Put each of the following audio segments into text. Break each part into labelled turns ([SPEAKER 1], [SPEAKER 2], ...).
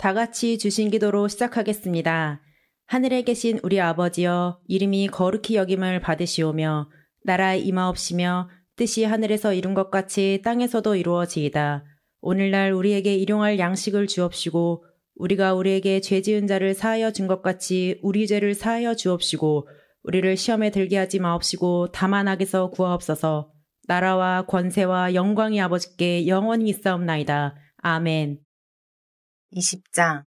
[SPEAKER 1] 다 같이 주신 기도로 시작하겠습니다. 하늘에 계신 우리 아버지여, 이름이 거룩히 여김을 받으시오며 나라에 임하옵시며 뜻이 하늘에서 이룬 것 같이 땅에서도 이루어지이다. 오늘날 우리에게 일용할 양식을 주옵시고 우리가 우리에게 죄 지은 자를 사하여 준 것 같이 우리 죄를 사하여 주옵시고 우리를 시험에 들게 하지 마옵시고 다만 악에서 구하옵소서. 나라와 권세와 영광이 아버지께 영원히 있사옵나이다. 아멘.
[SPEAKER 2] 20장.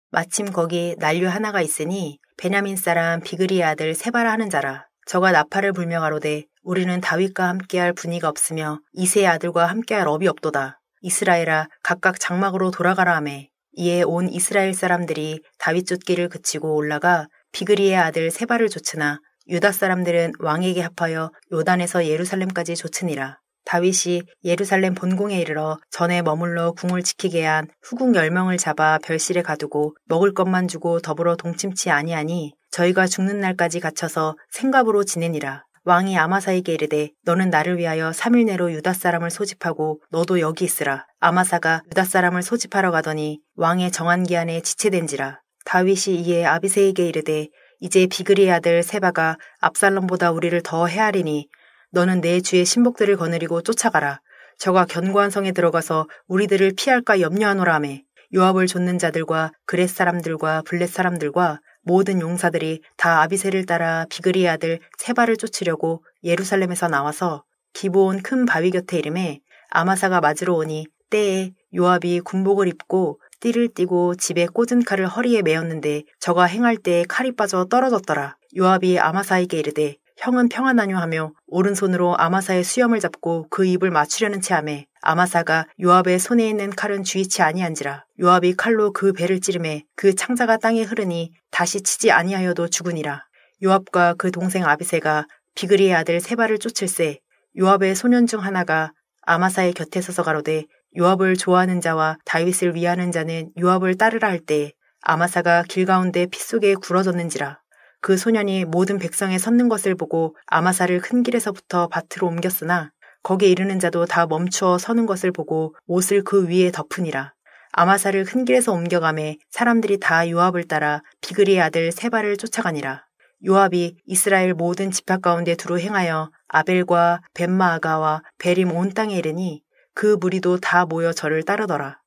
[SPEAKER 2] 마침 거기 난류 하나가 있으니 베냐민 사람 비그리의 아들 세바라 하는 자라. 저가 나팔을 불며 가로되 우리는 다윗과 함께할 분이가 없으며 이새의 아들과 함께할 업이 없도다. 이스라엘아 각각 장막으로 돌아가라 하매 이에 온 이스라엘 사람들이 다윗 쫓기를 그치고 올라가 비그리의 아들 세바를 쫓으나 유다 사람들은 왕에게 합하여 요단에서 예루살렘까지 쫓으니라. 다윗이 예루살렘 본궁에 이르러 전에 머물러 궁을 지키게 한 후궁 10명을 잡아 별실에 가두고 먹을 것만 주고 더불어 동침치 아니하니 저희가 죽는 날까지 갇혀서 생갑으로 지내니라. 왕이 아마사에게 이르되 너는 나를 위하여 3일 내로 유다 사람을 소집하고 너도 여기 있으라. 아마사가 유다 사람을 소집하러 가더니 왕의 정한 기한에 지체된지라. 다윗이 이에 아비새에게 이르되 이제 비그리의 아들 세바가 압살롬보다 우리를 더 해하리니 너는 내 주의 신복들을 거느리고 쫓아가라. 저가 견고한 성에 들어가서 우리들을 피할까 염려하노라 하매 요압을 좇는 자들과 그렛 사람들과 블렛 사람들과 모든 용사들이 다 아비새를 따라 비그리의 아들 세바를 쫓으려고 예루살렘에서 나와서 기브온 큰 바위 곁에 이르매 아마사가 맞으러 오니 때에 요압이 군복을 입고 띠를 띠고 집에 꽂은 칼을 허리에 메었는데 저가 행할 때에 칼이 빠져 떨어졌더라. 요압이 아마사에게 이르되 형은 평안하뇨 하며 오른손으로 아마사의 수염을 잡고 그 입을 맞추려는 체하매 아마사가 요압의 손에 있는 칼은 주의치 아니한지라. 요압이 칼로 그 배를 찌르매 그 창자가 땅에 흐르니 다시 치지 아니하여도 죽으니라. 요압과 그 동생 아비새가 비그리의 아들 세바를 쫓을새 요압의 소년 중 하나가 아마사의 곁에 서서 가로되 요압을 좋아하는 자와 다윗을 위하는 자는 요압을 따르라 할 때 아마사가 길 가운데 피 속에 굴어졌는지라. 그 소년이 모든 백성에 섰는 것을 보고 아마사를 큰 길에서부터 밭으로 옮겼으나 거기에 이르는 자도 다 멈추어 서는 것을 보고 옷을 그 위에 덮으니라. 아마사를 큰 길에서 옮겨가매 사람들이 다 요압을 따라 비그리의 아들 세바를 쫓아가니라. 요압이 이스라엘 모든 지파 가운데 두루 행하여 아벨과 벳마아가와 베림 온 땅에 이르니 그 무리도 다 모여 저를 따르더라.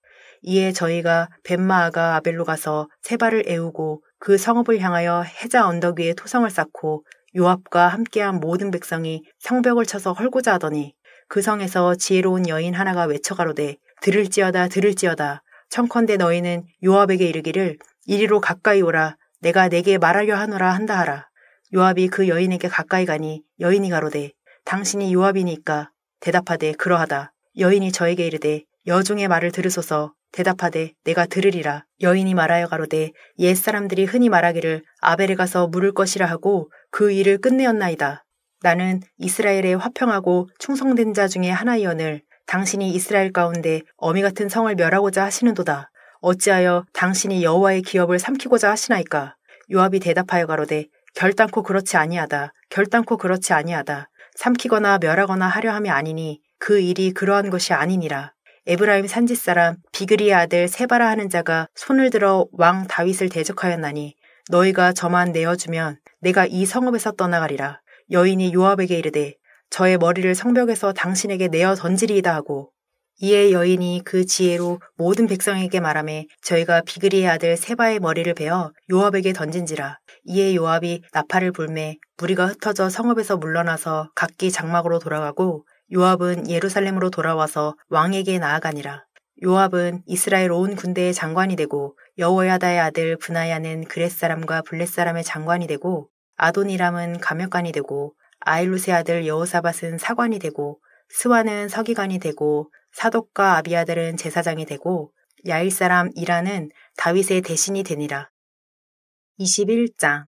[SPEAKER 2] 이에 저희가 벳마아가 아벨로 가서 세바를 애우고 그 성읍을 향하여 해자 언덕 위에 토성을 쌓고 요압과 함께한 모든 백성이 성벽을 쳐서 헐고자 하더니 그 성에서 지혜로운 여인 하나가 외쳐가로되 들을지어다 들을지어다 청컨대 너희는 요압에게 이르기를 이리로 가까이 오라 내가 내게 말하려 하노라 한다 하라. 요압이 그 여인에게 가까이 가니 여인이 가로되 당신이 요압이니까 대답하되 그러하다. 여인이 저에게 이르되 여종의 말을 들으소서. 대답하되 내가 들으리라. 여인이 말하여 가로되 옛사람들이 흔히 말하기를 아벨에 가서 물을 것이라 하고 그 일을 끝내었나이다. 나는 이스라엘에 화평하고 충성된 자 중에 하나이언을 당신이 이스라엘 가운데 어미 같은 성을 멸하고자 하시는도다. 어찌하여 당신이 여호와의 기업을 삼키고자 하시나이까. 요압이 대답하여 가로되 결단코 그렇지 아니하다. 결단코 그렇지 아니하다. 삼키거나 멸하거나 하려 함이 아니니 그 일이 그러한 것이 아니니라. 에브라임 산지사람 비그리의 아들 세바라 하는 자가 손을 들어 왕 다윗을 대적하였나니 너희가 저만 내어주면 내가 이 성읍에서 떠나가리라. 여인이 요압에게 이르되 저의 머리를 성벽에서 당신에게 내어 던지리이다 하고 이에 여인이 그 지혜로 모든 백성에게 말하매 저희가 비그리의 아들 세바의 머리를 베어 요압에게 던진지라. 이에 요압이 나팔을 불매 무리가 흩어져 성읍에서 물러나서 각기 장막으로 돌아가고 요압은 예루살렘으로 돌아와서 왕에게 나아가니라. 요압은 이스라엘 온 군대의 장관이 되고 여호야다의 아들 브나야는 그렛 사람과 블렛 사람의 장관이 되고 아도니람은 감역관이 되고 아일룻의 아들 여호사밧은 사관이 되고 스와는 서기관이 되고 사독과 아비아들은 제사장이 되고 야일 사람 이라는 다윗의 대신이 되니라. 21장.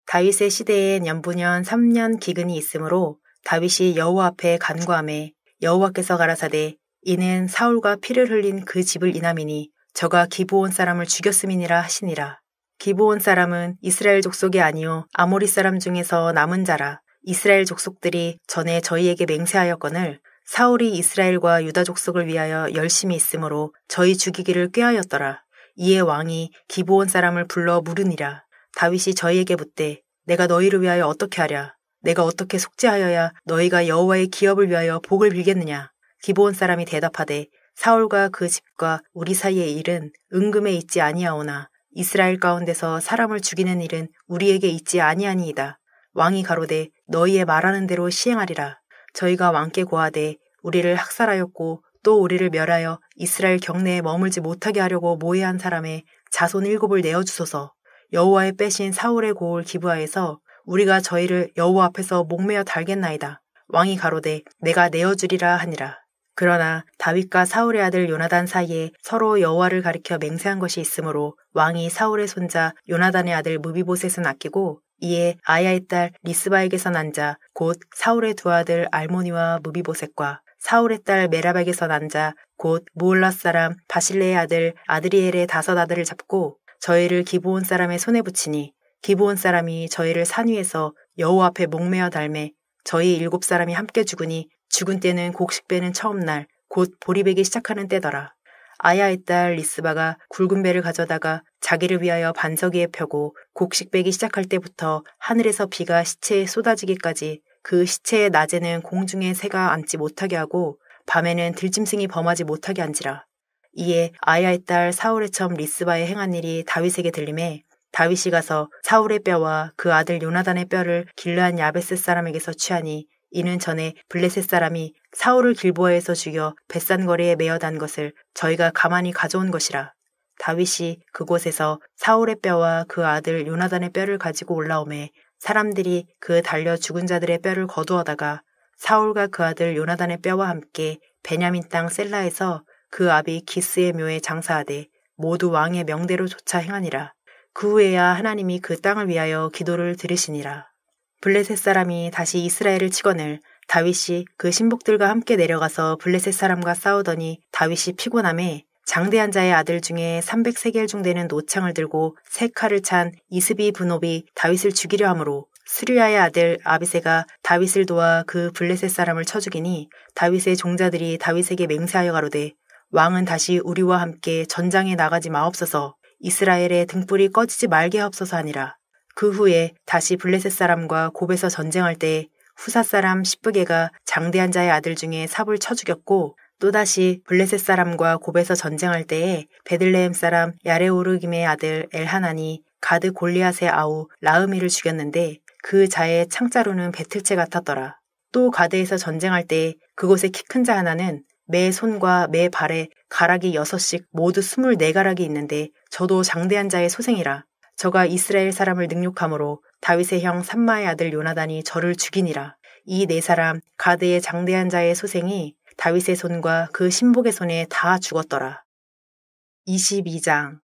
[SPEAKER 2] 다윗의 시대엔 연분연 3년 기근이 있으므로 다윗이 여호와 앞에 간구하매 여호와께서 가라사대 이는 사울과 피를 흘린 그 집을 인함이니 저가 기브온 사람을 죽였음이니라 하시니라. 기브온 사람은 이스라엘 족속이 아니요 아모리 사람 중에서 남은 자라. 이스라엘 족속들이 전에 저희에게 맹세하였거늘 사울이 이스라엘과 유다 족속을 위하여 열심히 있으므로 저희 죽이기를 꾀하였더라. 이에 왕이 기브온 사람을 불러 물으니라. 다윗이 저희에게 묻되 내가 너희를 위하여 어떻게 하랴? 내가 어떻게 속죄하여야 너희가 여호와의 기업을 위하여 복을 빌겠느냐? 기브온 사람이 대답하되 사울과 그 집과 우리 사이의 일은 은금에 있지 아니하오나 이스라엘 가운데서 사람을 죽이는 일은 우리에게 있지 아니하니이다. 왕이 가로되 너희의 말하는 대로 시행하리라. 저희가 왕께 고하되 우리를 학살하였고 또 우리를 멸하여 이스라엘 경내에 머물지 못하게 하려고 모해한 사람의 자손 7을 내어주소서. 여호와의 빼신 사울의 고을 기브아에서 우리가 저희를 여호와 앞에서 목매어 달겠나이다. 왕이 가로되 내가 내어주리라 하니라. 그러나 다윗과 사울의 아들 요나단 사이에 서로 여호와를 가리켜 맹세한 것이 있으므로 왕이 사울의 손자 요나단의 아들 무비보셋은 아끼고 이에 아야의 딸 리스바에게서 난 자 곧 사울의 두 아들 알모니와 무비보셋과 사울의 딸 메라백에서 난 자 곧 무올라 사람 바실레의 아들 아드리엘의 5 아들을 잡고 저희를 기브온 사람의 손에 붙이니 기브온 사람이 저희를 산 위에서 여호와 앞에 목매어 달매 저희 7 사람이 함께 죽으니 죽은 때는 곡식 베는 처음 날 곧 보리 베기 시작하는 때더라. 아야의 딸 리스바가 굵은 배를 가져다가 자기를 위하여 반석 위에 펴고 곡식 베기 시작할 때부터 하늘에서 비가 시체에 쏟아지기까지 그 시체의 낮에는 공중에 새가 앉지 못하게 하고 밤에는 들짐승이 범하지 못하게 한지라. 이에 아야의 딸 사울의 첩 리스바의 행한 일이 다윗에게 들림에 다윗이 가서 사울의 뼈와 그 아들 요나단의 뼈를 길르한 야베스 사람에게서 취하니 이는 전에 블레셋 사람이 사울을 길보아에서 죽여 벳산거리에 메어단 것을 저희가 가만히 가져온 것이라. 다윗이 그곳에서 사울의 뼈와 그 아들 요나단의 뼈를 가지고 올라오매 사람들이 그 달려 죽은 자들의 뼈를 거두어다가 사울과 그 아들 요나단의 뼈와 함께 베냐민 땅 셀라에서 그 아비 기스의 묘에 장사하되 모두 왕의 명대로 조차 행하니라. 그 후에야 하나님이 그 땅을 위하여 기도를 들으시니라. 블레셋 사람이 다시 이스라엘을 치거늘 다윗이 그 신복들과 함께 내려가서 블레셋 사람과 싸우더니 다윗이 피곤함에 장대한 자의 아들 중에 300세겔 중 되는 노창을 들고 3칼을 찬 이스비 브노비 다윗을 죽이려 하므로 스류야의 아들 아비새가 다윗을 도와 그 블레셋 사람을 쳐 죽이니 다윗의 종자들이 다윗에게 맹세하여 가로되 왕은 다시 우리와 함께 전장에 나가지 마옵소서. 이스라엘의 등불이 꺼지지 말게 하옵소서 하니라. 그 후에 다시 블레셋 사람과 곱에서 전쟁할 때 후사 사람 시브게가 장대한 자의 아들 중에 삽을 쳐 죽였고 또다시 블레셋 사람과 곱에서 전쟁할 때에 베들레헴 사람 야레오르김의 아들 엘하난이 가드 골리앗의 아우 라흐미를 죽였는데 그 자의 창자루는 배틀채 같았더라. 또 가드에서 전쟁할 때 그곳에 키 큰 자 하나는 매 손과 매 발에 가락이 6씩 모두 24가락이 있는데 저도 장대한 자의 소생이라. 저가 이스라엘 사람을 능욕함으로 다윗의 형 삼마의 아들 요나단이 저를 죽이니라. 이 4사람 가드의 장대한 자의 소생이 다윗의 손과 그 신복의 손에 다 죽었더라. 22장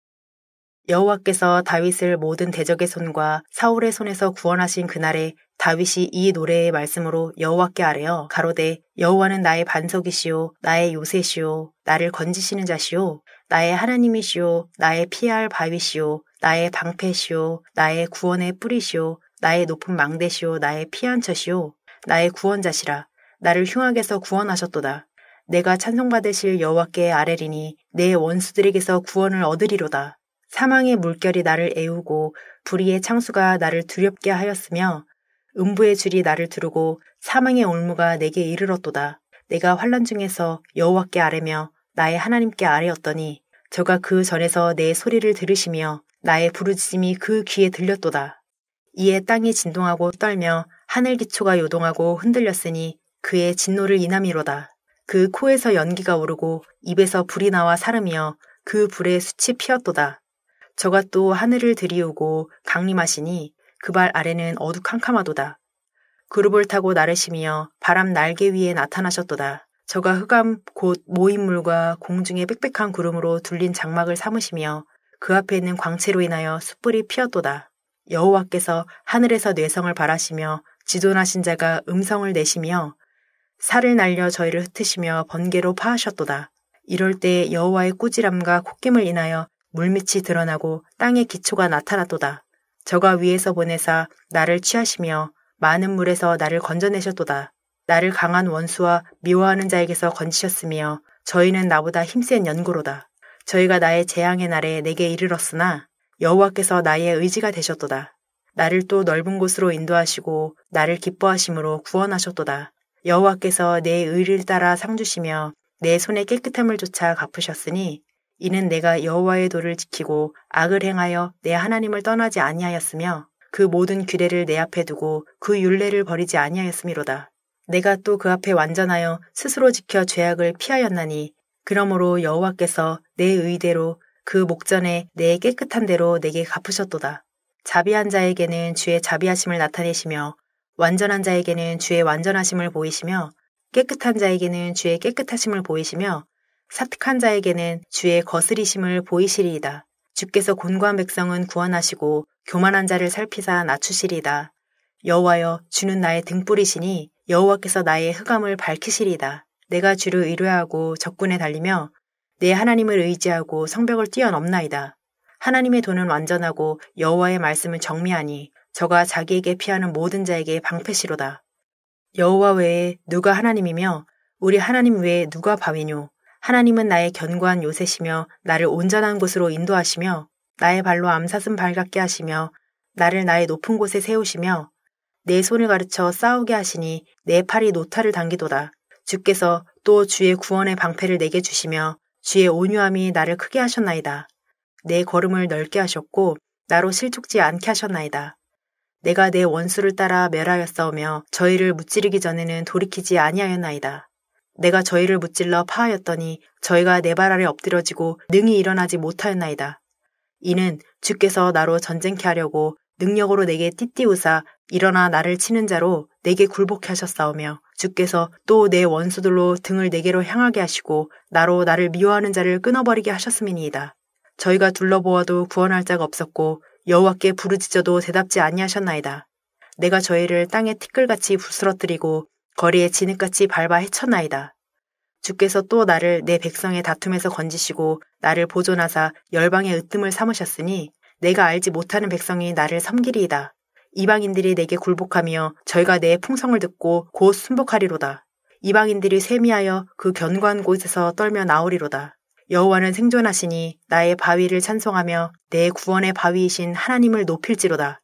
[SPEAKER 2] 여호와께서 다윗을 모든 대적의 손과 사울의 손에서 구원하신 그날에 다윗이 이 노래의 말씀으로 여호와께 아뢰어 가로되 여호와는 나의 반석이시오 나의 요새시오 나를 건지시는 자시오 나의 하나님이시오 나의 피할 바위시오 나의 방패시오 나의 구원의 뿌리시오 나의 높은 망대시오 나의 피한 처시오 나의 구원자시라 나를 흉악에서 구원하셨도다. 내가 찬송받으실 여호와께 아뢰리니 내 원수들에게서 구원을 얻으리로다. 사망의 물결이 나를 애우고 불의의 창수가 나를 두렵게 하였으며 음부의 줄이 나를 두르고 사망의 올무가 내게 이르렀도다. 내가 환난 중에서 여호와께 아뢰며 나의 하나님께 아뢰었더니 저가 그 전에서 내 소리를 들으시며 나의 부르짖음이 그 귀에 들렸도다. 이에 땅이 진동하고 떨며 하늘 기초가 요동하고 흔들렸으니 그의 진노를 인함이로다. 그 코에서 연기가 오르고 입에서 불이 나와 사르며 그 불에 숯이 피었도다. 저가 또 하늘을 들이우고 강림하시니 그 발 아래는 어두캄캄하도다. 그룹을 타고 나르시며 바람 날개 위에 나타나셨도다. 저가 흑암 곧 모인물과 공중의 빽빽한 구름으로 둘린 장막을 삼으시며 그 앞에 있는 광채로 인하여 숯불이 피었도다. 여호와께서 하늘에서 뇌성을 발하시며 지존하신 자가 음성을 내시며 살을 날려 저희를 흩으시며 번개로 파하셨도다. 이럴 때 여호와의 꾸지람과 콧김을 인하여 물밑이 드러나고 땅의 기초가 나타났도다. 저가 위에서 보내사 나를 취하시며 많은 물에서 나를 건져내셨도다. 나를 강한 원수와 미워하는 자에게서 건지셨으며 저희는 나보다 힘센 연고로다. 저희가 나의 재앙의 날에 내게 이르렀으나 여호와께서 나의 의지가 되셨도다. 나를 또 넓은 곳으로 인도하시고 나를 기뻐하심으로 구원하셨도다. 여호와께서 내 의를 따라 상 주시며 내 손의 깨끗함을 조차 갚으셨으니 이는 내가 여호와의 도를 지키고 악을 행하여 내 하나님을 떠나지 아니하였으며 그 모든 규례를 내 앞에 두고 그 율례를 버리지 아니하였음이로다. 내가 또 그 앞에 완전하여 스스로 지켜 죄악을 피하였나니 그러므로 여호와께서 내 의대로 그 목전에 내 깨끗한 대로 내게 갚으셨도다. 자비한 자에게는 주의 자비하심을 나타내시며 완전한 자에게는 주의 완전하심을 보이시며 깨끗한 자에게는 주의 깨끗하심을 보이시며 사특한 자에게는 주의 거스리심을 보이시리이다. 주께서 곤고한 백성은 구원하시고 교만한 자를 살피사 낮추시리이다. 여호와여, 주는 나의 등불이시니 여호와께서 나의 흑암을 밝히시리이다. 내가 주를 의뢰하고 적군에 달리며 내 하나님을 의지하고 성벽을 뛰어넘나이다. 하나님의 도는 완전하고 여호와의 말씀은 정미하니 저가 자기에게 피하는 모든 자에게 방패시로다. 여호와 외에 누가 하나님이며 우리 하나님 외에 누가 바위뇨. 하나님은 나의 견고한 요새시며 나를 온전한 곳으로 인도하시며 나의 발로 암사슴 발같게 하시며 나를 나의 높은 곳에 세우시며 내 손을 가르쳐 싸우게 하시니 내 팔이 노타를 당기도다. 주께서 또 주의 구원의 방패를 내게 주시며 주의 온유함이 나를 크게 하셨나이다. 내 걸음을 넓게 하셨고 나로 실족지 않게 하셨나이다. 내가 내 원수를 따라 멸하였사오며 저희를 무찌르기 전에는 돌이키지 아니하였나이다. 내가 저희를 무찔러 파하였더니 저희가 내 발 아래 엎드러지고 능히 일어나지 못하였나이다. 이는 주께서 나로 전쟁케 하려고 능력으로 내게 띠띠우사 일어나 나를 치는 자로 내게 굴복케 하셨사오며 주께서 또 내 원수들로 등을 내게로 향하게 하시고 나로 나를 미워하는 자를 끊어버리게 하셨음이니이다. 저희가 둘러보아도 구원할 자가 없었고 여호와께 부르짖어도 대답지 아니하셨나이다. 내가 저희를 땅에 티끌같이 부스러뜨리고 거리에 진흙같이 밟아 헤쳤나이다. 주께서 또 나를 내 백성의 다툼에서 건지시고 나를 보존하사 열방의 으뜸을 삼으셨으니 내가 알지 못하는 백성이 나를 섬기리이다. 이방인들이 내게 굴복하며 저희가 내 풍성을 듣고 곧 순복하리로다. 이방인들이 쇠미하여 그 견고한 곳에서 떨며 나오리로다. 여호와는 생존하시니 나의 바위를 찬송하며 내 구원의 바위이신 하나님을 높일지로다.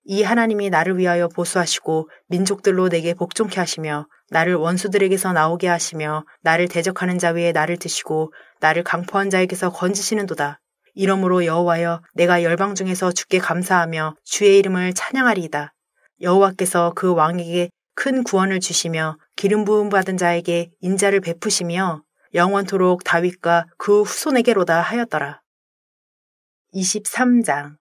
[SPEAKER 2] 이 하나님이 나를 위하여 보수하시고 민족들로 내게 복종케 하시며 나를 원수들에게서 나오게 하시며 나를 대적하는 자 위에 나를 드시고 나를 강포한 자에게서 건지시는도다. 이러므로 여호와여, 내가 열방 중에서 주께 감사하며 주의 이름을 찬양하리이다. 여호와께서 그 왕에게 큰 구원을 주시며 기름 부음 받은 자에게 인자를 베푸시며 영원토록 다윗과 그 후손에게로다 하였더라. 23장.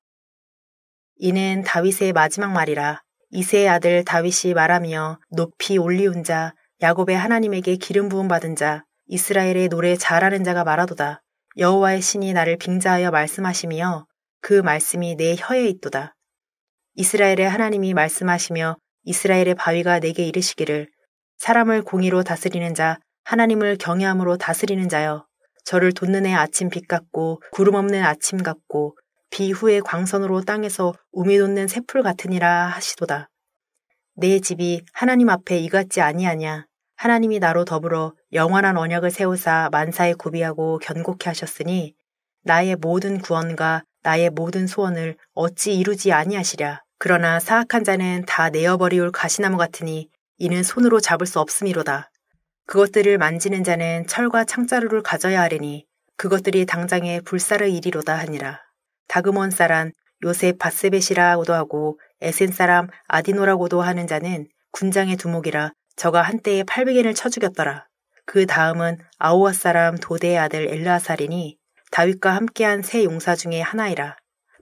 [SPEAKER 2] 이는 다윗의 마지막 말이라. 이새의 아들 다윗이 말하며 높이 올리운 자, 야곱의 하나님에게 기름 부음 받은 자, 이스라엘의 노래 잘하는 자가 말하도다. 여호와의 신이 나를 빙자하여 말씀하시며 그 말씀이 내 혀에 있도다. 이스라엘의 하나님이 말씀하시며 이스라엘의 바위가 내게 이르시기를 사람을 공의로 다스리는 자, 하나님을 경외함으로 다스리는 자여, 저를 돋는 해 아침 빛 같고 구름 없는 아침 같고 비 후의 광선으로 땅에서 우미 돋는 새풀 같으니라 하시도다. 내 집이 하나님 앞에 이같지 아니하냐. 하나님이 나로 더불어 영원한 언약을 세우사 만사에 구비하고 견고케 하셨으니 나의 모든 구원과 나의 모든 소원을 어찌 이루지 아니하시랴. 그러나 사악한 자는 다 내어버리올 가시나무 같으니 이는 손으로 잡을 수 없음이로다. 그것들을 만지는 자는 철과 창자루를 가져야 하리니 그것들이 당장에 불사를 이리로다 하니라. 다그몬 사람 요셉 바세벳이라고도 하고 에센 사람 아디노라고도 하는 자는 군장의 두목이라 저가 한때에 800엔을 쳐 죽였더라. 그 다음은 아우아 사람 도대의 아들 엘르아살이니 다윗과 함께한 세 용사 중에 하나이라.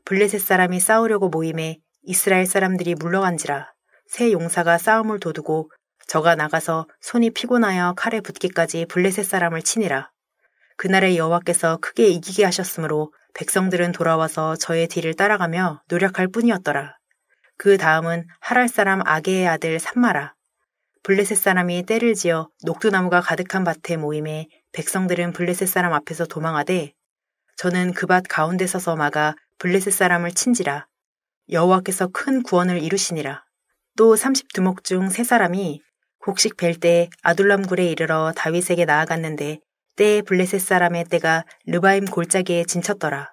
[SPEAKER 2] 블레셋 사람이 싸우려고 모임에 이스라엘 사람들이 물러간지라. 세 용사가 싸움을 도두고 저가 나가서 손이 피곤하여 칼에 붙기까지 블레셋 사람을 치니라. 그날에 여호와께서 크게 이기게 하셨으므로 백성들은 돌아와서 저의 뒤를 따라가며 노력할 뿐이었더라. 그 다음은 하랄 사람 아게의 아들 삼마라. 블레셋 사람이 떼를 지어 녹두나무가 가득한 밭에 모임에 백성들은 블레셋 사람 앞에서 도망하되 저는 그 밭 가운데 서서 막아 블레셋 사람을 친지라. 여호와께서 큰 구원을 이루시니라. 또 30두목 중 3사람이 곡식 벨 때 아둘람 굴에 이르러 다윗에게 나아갔는데 때에 블레셋 사람의 떼가 르바임 골짜기에 진쳤더라.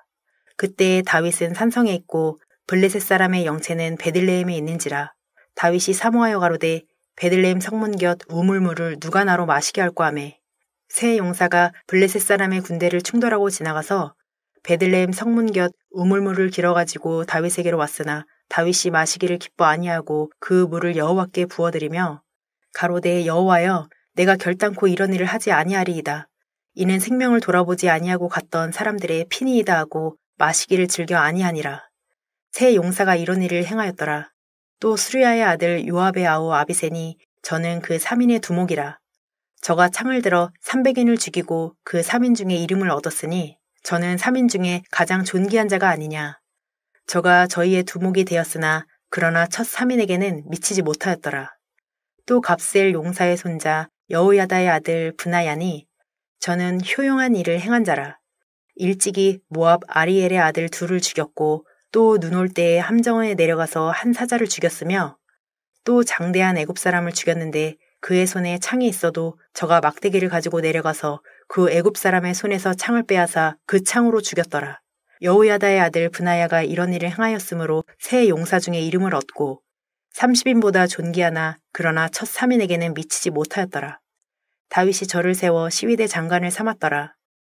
[SPEAKER 2] 그때 다윗은 산성에 있고 블레셋 사람의 영체는 베들레헴에 있는지라. 다윗이 사모하여 가로되 베들레헴 성문 곁 우물물을 누가 나로 마시게 할꼬 하매 새 용사가 블레셋 사람의 군대를 충돌하고 지나가서 베들레헴 성문 곁 우물물을 길어가지고 다윗에게로 왔으나 다윗이 마시기를 기뻐 아니하고 그 물을 여호와께 부어드리며 가로되 여호와여 내가 결단코 이런 일을 하지 아니하리이다. 이는 생명을 돌아보지 아니하고 갔던 사람들의 피니이다 하고 마시기를 즐겨 아니하니라. 새 용사가 이런 일을 행하였더라. 또 수르야의 아들 요압의 아우 아비센이 저는 그 3인의 두목이라. 저가 창을 들어 300인을 죽이고 그 3인 중에 이름을 얻었으니 저는 3인 중에 가장 존귀한 자가 아니냐. 저가 저희의 두목이 되었으나 그러나 첫 3인에게는 미치지 못하였더라. 또 갑셀 용사의 손자 여호야다의 아들 브나야니 저는 효용한 일을 행한 자라. 일찍이 모압 아리엘의 아들 둘을 죽였고 또 눈 올 때에 함정에 내려가서 한 사자를 죽였으며 또 장대한 애굽 사람을 죽였는데 그의 손에 창이 있어도 저가 막대기를 가지고 내려가서 그 애굽 사람의 손에서 창을 빼앗아 그 창으로 죽였더라. 여호야다의 아들 브나야가 이런 일을 행하였으므로 새 용사 중에 이름을 얻고 30인보다 존귀하나 그러나 첫 3인에게는 미치지 못하였더라. 다윗이 저를 세워 시위대 장관을 삼았더라.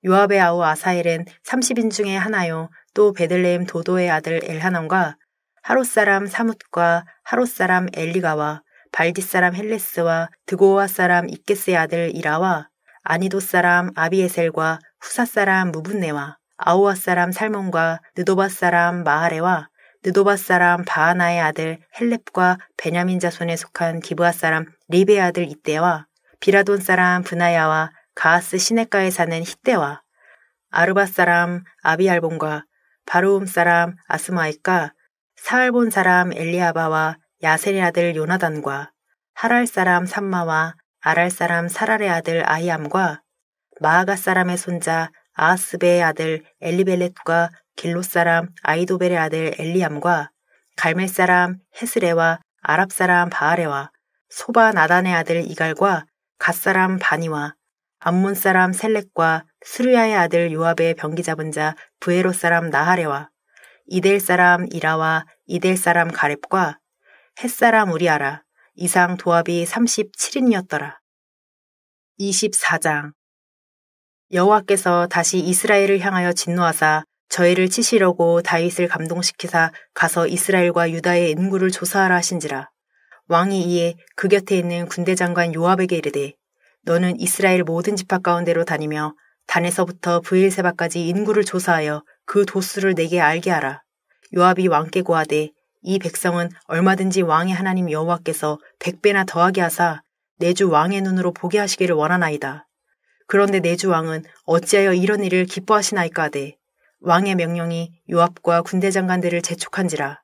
[SPEAKER 2] 요압의 아우 아사엘은 30인 중에 하나요. 또 베들레헴 도도의 아들 엘하난과 하롯 사람 사뭇과 하롯 사람 엘리가와 발디 사람 헬레스와 드고와 사람 이게스의 아들 이라와 아니도 사람 아비에셀과 후사 사람 무분네와 아우아 사람 살몬과 느도바 사람 마하레와 느도바 사람 바하나의 아들 헬렙과 베냐민 자손에 속한 기브아 사람 리베의 아들 이때와 비라돈 사람 브나야와 가하스 시내가에 사는 히때와 아르바 사람 아비알본과 바루움 사람 아스마익과 사알본 사람 엘리아바와 야셀의 아들 요나단과 하랄 사람 삼마와 아랄 사람 사랄의 아들 아히암과 마아가 사람의 손자 아하스베의 아들 엘리벨렛과 길롯 사람 아이도벨의 아들 엘리암과 갈멜 사람 헤스레와 아랍 사람 바하레와 소바 나단의 아들 이갈과 갓 사람 바니와 암몬 사람 셀렉과 스루야의 아들 요압의 병기 잡은 자 브에롯 사람 나하레와 이델 사람 이라와 이델 사람 가렙과 헷 사람 우리아라 이상 도합이 37인이었더라. 24장 여호와께서 다시 이스라엘을 향하여 진노하사 저희를 치시려고 다윗을 감동시키사 가서 이스라엘과 유다의 인구를 조사하라 하신지라. 왕이 이에 그 곁에 있는 군대 장관 요압에게 이르되 너는 이스라엘 모든 지파 가운데로 다니며 단에서부터 브엘세바까지 인구를 조사하여 그 도수를 내게 알게 하라. 요압이 왕께 고하되 이 백성은 얼마든지 왕의 하나님 여호와께서 100배나 더하게 하사 내 주 왕의 눈으로 보게 하시기를 원하나이다. 그런데 내 주 왕은 어찌하여 이런 일을 기뻐하시나이까 하되 왕의 명령이 요압과 군대 장관들을 재촉한지라.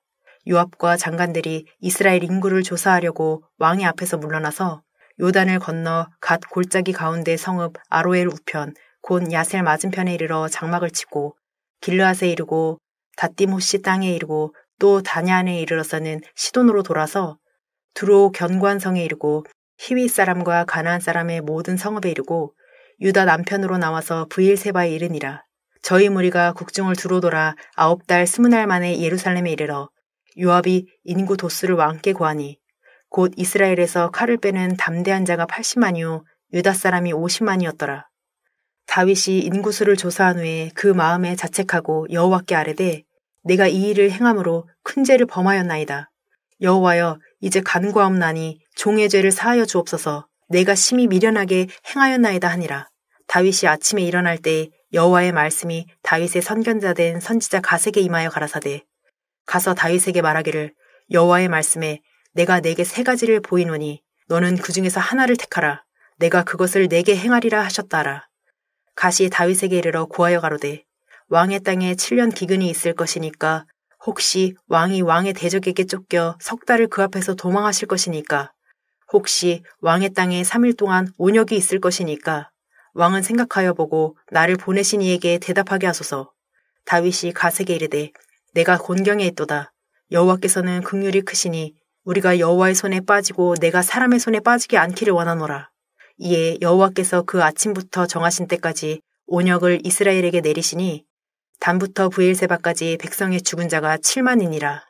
[SPEAKER 2] 요압과 장관들이 이스라엘 인구를 조사하려고 왕의 앞에서 물러나서 요단을 건너 갓 골짜기 가운데 성읍 아로엘 우편 곧 야셀 맞은편에 이르러 장막을 치고 길르앗에 이르고 다띠모시 땅에 이르고 또 다냐안에 이르러서는 시돈으로 돌아서 두로 견관성에 이르고 히윗 사람과 가나안 사람의 모든 성읍에 이르고 유다 남편으로 나와서 브일세바에 이르니라. 저희 무리가 국중을 두루 돌아 9달 20날 만에 예루살렘에 이르러 요압이 인구 도수를 왕께 고하니 곧 이스라엘에서 칼을 빼는 담대한 자가 80만이요 유다 사람이 50만이었더라. 다윗이 인구수를 조사한 후에 그 마음에 자책하고 여호와께 아뢰되 내가 이 일을 행함으로 큰 죄를 범하였나이다. 여호와여 이제 간구하옵나니 종의 죄를 사하여 주옵소서. 내가 심히 미련하게 행하였나이다 하니라. 다윗이 아침에 일어날 때 여호와의 말씀이 다윗의 선견자 된 선지자 갓에게 임하여 가라사대 가서 다윗에게 말하기를 여호와의 말씀에 내가 내게 3가지를 보이노니 너는 그 중에서 하나를 택하라. 내가 그것을 내게 행하리라 하셨다라. 갓이 다윗에게 이르러 고하여 가로되 왕의 땅에 7년 기근이 있을 것이니까 혹시 왕이 왕의 대적에게 쫓겨 석 달을 그 앞에서 도망하실 것이니까 혹시 왕의 땅에 3일 동안 온역이 있을 것이니까 왕은 생각하여 보고 나를 보내신 이에게 대답하게 하소서. 다윗이 갓에게 이르되 내가 곤경에 있도다. 여호와께서는 긍휼이 크시니 우리가 여호와의 손에 빠지고 내가 사람의 손에 빠지지 않기를 원하노라. 이에 여호와께서 그 아침부터 정하신 때까지 온역을 이스라엘에게 내리시니 단부터 브엘세바까지 백성의 죽은 자가 7만이니라.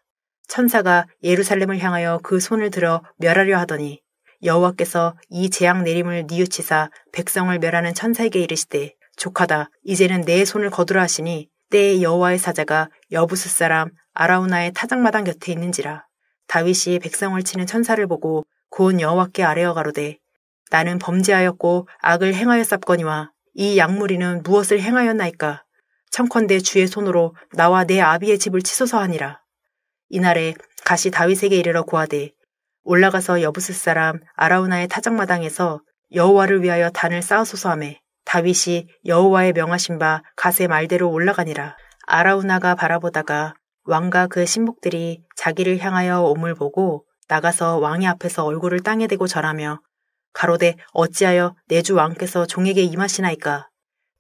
[SPEAKER 2] 천사가 예루살렘을 향하여 그 손을 들어 멸하려 하더니 여호와께서 이 재앙 내림을 뉘우치사 백성을 멸하는 천사에게 이르시되 족하다. 이제는 내 손을 거두라 하시니 때에 여호와의 사자가 여부스 사람 아라우나의 타작마당 곁에 있는지라. 다윗이 백성을 치는 천사를 보고 곧 여호와께 아뢰어 가로되 나는 범죄하였고 악을 행하였사거니와 이 약무리는 무엇을 행하였나이까. 청컨대 주의 손으로 나와 내 아비의 집을 치소서 하니라. 이날에 갓이 다윗에게 이르러 고하되 올라가서 여부스 사람 아라우나의 타작마당에서 여호와를 위하여 단을 쌓으소서 하매 다윗이 여호와의 명하신 바 갓의 말대로 올라가니라. 아라우나가 바라보다가 왕과 그 신복들이 자기를 향하여 옴을 보고 나가서 왕의 앞에서 얼굴을 땅에 대고 절하며 가로되 어찌하여 내 주 왕께서 종에게 임하시나이까.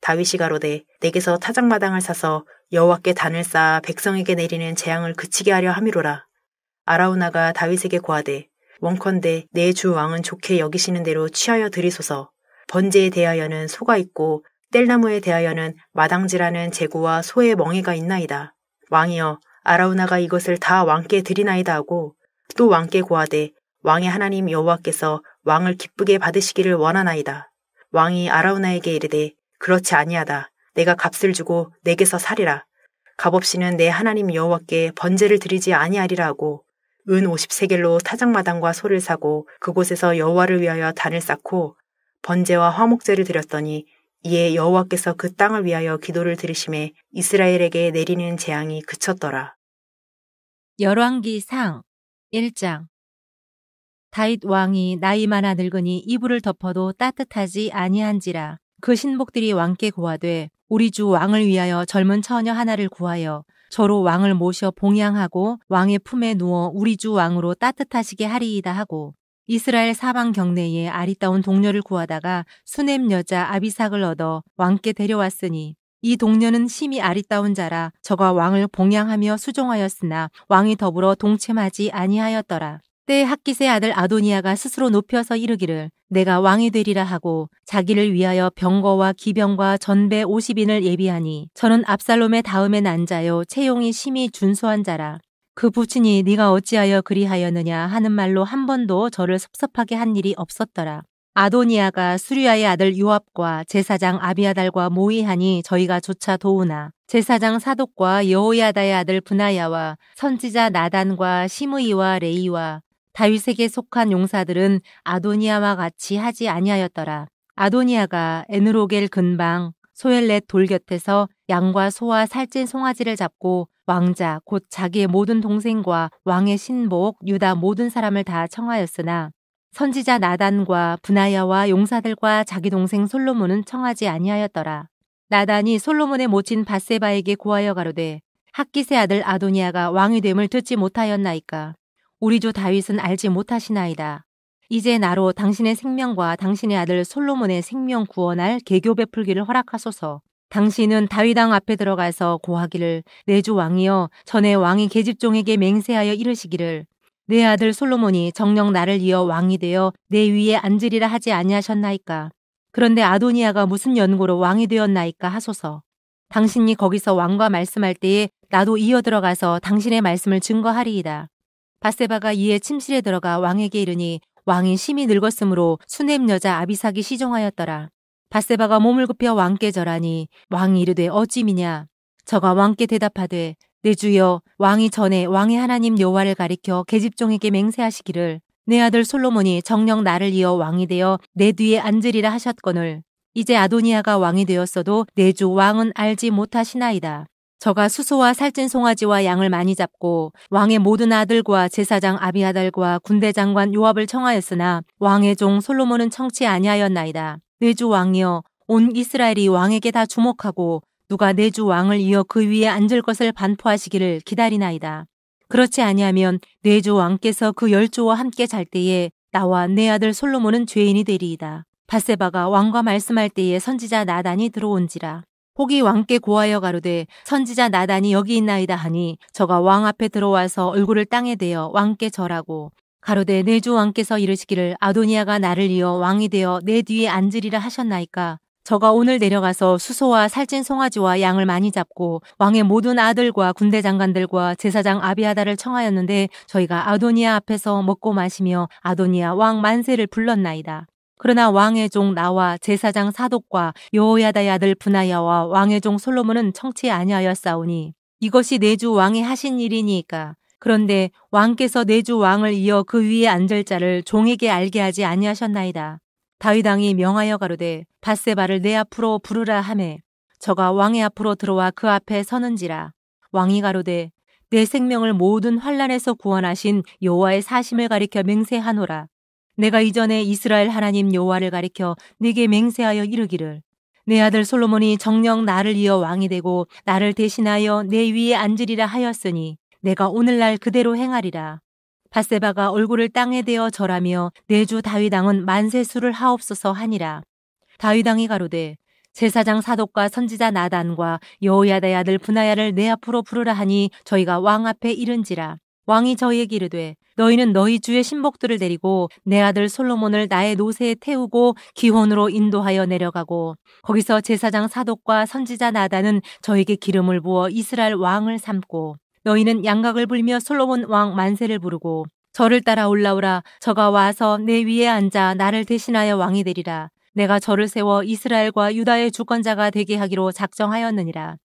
[SPEAKER 2] 다윗이 가로되 내게서 타작마당을 사서 여호와께 단을 쌓아 백성에게 내리는 재앙을 그치게 하려 함이로라. 아라우나가 다윗에게 고하되 원컨대 내 주 왕은 좋게 여기시는 대로 취하여 드리소서. 번제에 대하여는 소가 있고 뗄나무에 대하여는 마당지라는 제구와 소의 멍에가 있나이다. 왕이여 아라우나가 이것을 다 왕께 드리나이다 하고 또 왕께 고하되 왕의 하나님 여호와께서 왕을 기쁘게 받으시기를 원하나이다. 왕이 아라우나에게 이르되 그렇지 아니하다. 내가 값을 주고 내게서 사리라. 값없이는 내 하나님 여호와께 번제를 드리지 아니하리라 하고 은 50세겔로 타작마당과 소를 사고 그곳에서 여호와를 위하여 단을 쌓고 번제와 화목제를 드렸더니 이에 여호와께서 그 땅을 위하여 기도를 들으심에 이스라엘에게 내리는 재앙이 그쳤더라.
[SPEAKER 3] 열왕기상 1장. 다윗 왕이 나이 많아 늙으니 이불을 덮어도 따뜻하지 아니한지라. 그 신복들이 왕께 고하되 우리 주 왕을 위하여 젊은 처녀 하나를 구하여 저로 왕을 모셔 봉양하고 왕의 품에 누워 우리 주 왕으로 따뜻하시게 하리이다 하고 이스라엘 사방 경내에 아리따운 동료를 구하다가 수넴 여자 아비삭을 얻어 왕께 데려왔으니 이 동료는 심히 아리따운 자라 저가 왕을 봉양하며 수종하였으나 왕이 더불어 동침하지 아니하였더라. 때에 핫깃의 아들 아도니아가 스스로 높여서 이르기를 내가 왕이 되리라 하고 자기를 위하여 병거와 기병과 전배 50인을 예비하니 저는 압살롬의 다음에 난 자요 채용이 심히 준수한 자라. 그 부친이 네가 어찌하여 그리하였느냐 하는 말로 한 번도 저를 섭섭하게 한 일이 없었더라. 아도니아가 수리아의 아들 요압과 제사장 아비아달과 모의하니 저희가 조차 도우나 제사장 사독과 여호야다의 아들 브나야와 선지자 나단과 시므이와 레이와 다윗에게 속한 용사들은 아도니아와 같이 하지 아니하였더라. 아도니아가 에느로겔 근방 소엘렛 돌 곁에서 양과 소와 살찐 송아지를 잡고 왕자 곧 자기의 모든 동생과 왕의 신복 유다 모든 사람을 다 청하였으나 선지자 나단과 브나야와 용사들과 자기 동생 솔로몬은 청하지 아니하였더라. 나단이 솔로몬의 모친 밧세바에게 고하여 가로되 핫깃의 아들 아도니아가 왕이 됨을 듣지 못하였나이까. 우리 주 다윗은 알지 못하시나이다. 이제 나로 당신의 생명과 당신의 아들 솔로몬의 생명 구원할 계교 베풀기를 허락하소서. 당신은 다윗 왕 앞에 들어가서 고하기를 내 주 왕이여 전에 왕이 계집종에게 맹세하여 이르시기를 내 아들 솔로몬이 정녕 나를 이어 왕이 되어 내 위에 앉으리라 하지 아니하셨나이까. 그런데 아도니아가 무슨 연고로 왕이 되었나이까 하소서. 당신이 거기서 왕과 말씀할 때에 나도 이어 들어가서 당신의 말씀을 증거하리이다. 밧세바가 이에 침실에 들어가 왕에게 이르니 왕이 심히 늙었으므로 수넴 여자 아비삭이 시종하였더라. 밧세바가 몸을 굽혀 왕께 절하니 왕이 이르되 어찌미냐. 저가 왕께 대답하되 내 주여 왕이 전에 왕의 하나님 여호와를 가리켜 계집종에게 맹세하시기를 내 아들 솔로몬이 정녕 나를 이어 왕이 되어 내 뒤에 앉으리라 하셨거늘 이제 아도니아가 왕이 되었어도 내 주 왕은 알지 못하시나이다. 저가 수소와 살찐 송아지와 양을 많이 잡고 왕의 모든 아들과 제사장 아비아달과 군대 장관 요압을 청하였으나 왕의 종 솔로몬은 청치 아니하였나이다. 내 주 왕이여 온 이스라엘이 왕에게 다 주목하고 누가 내 주 왕을 이어 그 위에 앉을 것을 반포하시기를 기다리나이다. 그렇지 아니하면 내 주 왕께서 그 열조와 함께 잘 때에 나와 내 아들 솔로몬은 죄인이 되리이다. 밧세바가 왕과 말씀할 때에 선지자 나단이 들어온지라. 혹이 왕께 고하여 가로되 선지자 나단이 여기 있나이다 하니 저가 왕 앞에 들어와서 얼굴을 땅에 대어 왕께 절하고 가로되 내 주 왕께서 이르시기를 아도니아가 나를 이어 왕이 되어 내 뒤에 앉으리라 하셨나이까. 저가 오늘 내려가서 수소와 살찐 송아지와 양을 많이 잡고 왕의 모든 아들과 군대 장관들과 제사장 아비아다를 청하였는데 저희가 아도니아 앞에서 먹고 마시며 아도니아 왕 만세를 불렀나이다. 그러나 왕의 종 나와 제사장 사독과 여호야다의 아들 브나야와 왕의 종 솔로몬은 청치 아니하였사오니 이것이 내 주 왕이 하신 일이니까. 그런데 왕께서 내 주 왕을 이어 그 위에 앉을 자를 종에게 알게 하지 아니하셨나이다. 다윗 왕이 명하여 가로되 밧세바를 내 앞으로 부르라 하매 저가 왕의 앞으로 들어와 그 앞에 서는지라. 왕이 가로되 내 생명을 모든 환난에서 구원하신 여호와의 사심을 가리켜 맹세하노라. 내가 이전에 이스라엘 하나님 여호와를 가리켜 네게 맹세하여 이르기를 내 아들 솔로몬이 정녕 나를 이어 왕이 되고 나를 대신하여 내 위에 앉으리라 하였으니 내가 오늘날 그대로 행하리라. 밧세바가 얼굴을 땅에 대어 절하며 내 주 다윗 왕은 만세수를 하옵소서 하니라. 다윗 왕이 가로되 제사장 사독과 선지자 나단과 여호야다의 아들 브나야를 내 앞으로 부르라 하니 저희가 왕 앞에 이른지라. 왕이 저희에게 이르되 너희는 너희 주의 신복들을 데리고 내 아들 솔로몬을 나의 노새에 태우고 기혼으로 인도하여 내려가고 거기서 제사장 사독과 선지자 나단은 저에게 기름을 부어 이스라엘 왕을 삼고 너희는 양각을 불며 솔로몬 왕 만세를 부르고 저를 따라 올라오라. 저가 와서 내 위에 앉아 나를 대신하여 왕이 되리라. 내가 저를 세워 이스라엘과 유다의 주권자가 되게 하기로 작정하였느니라.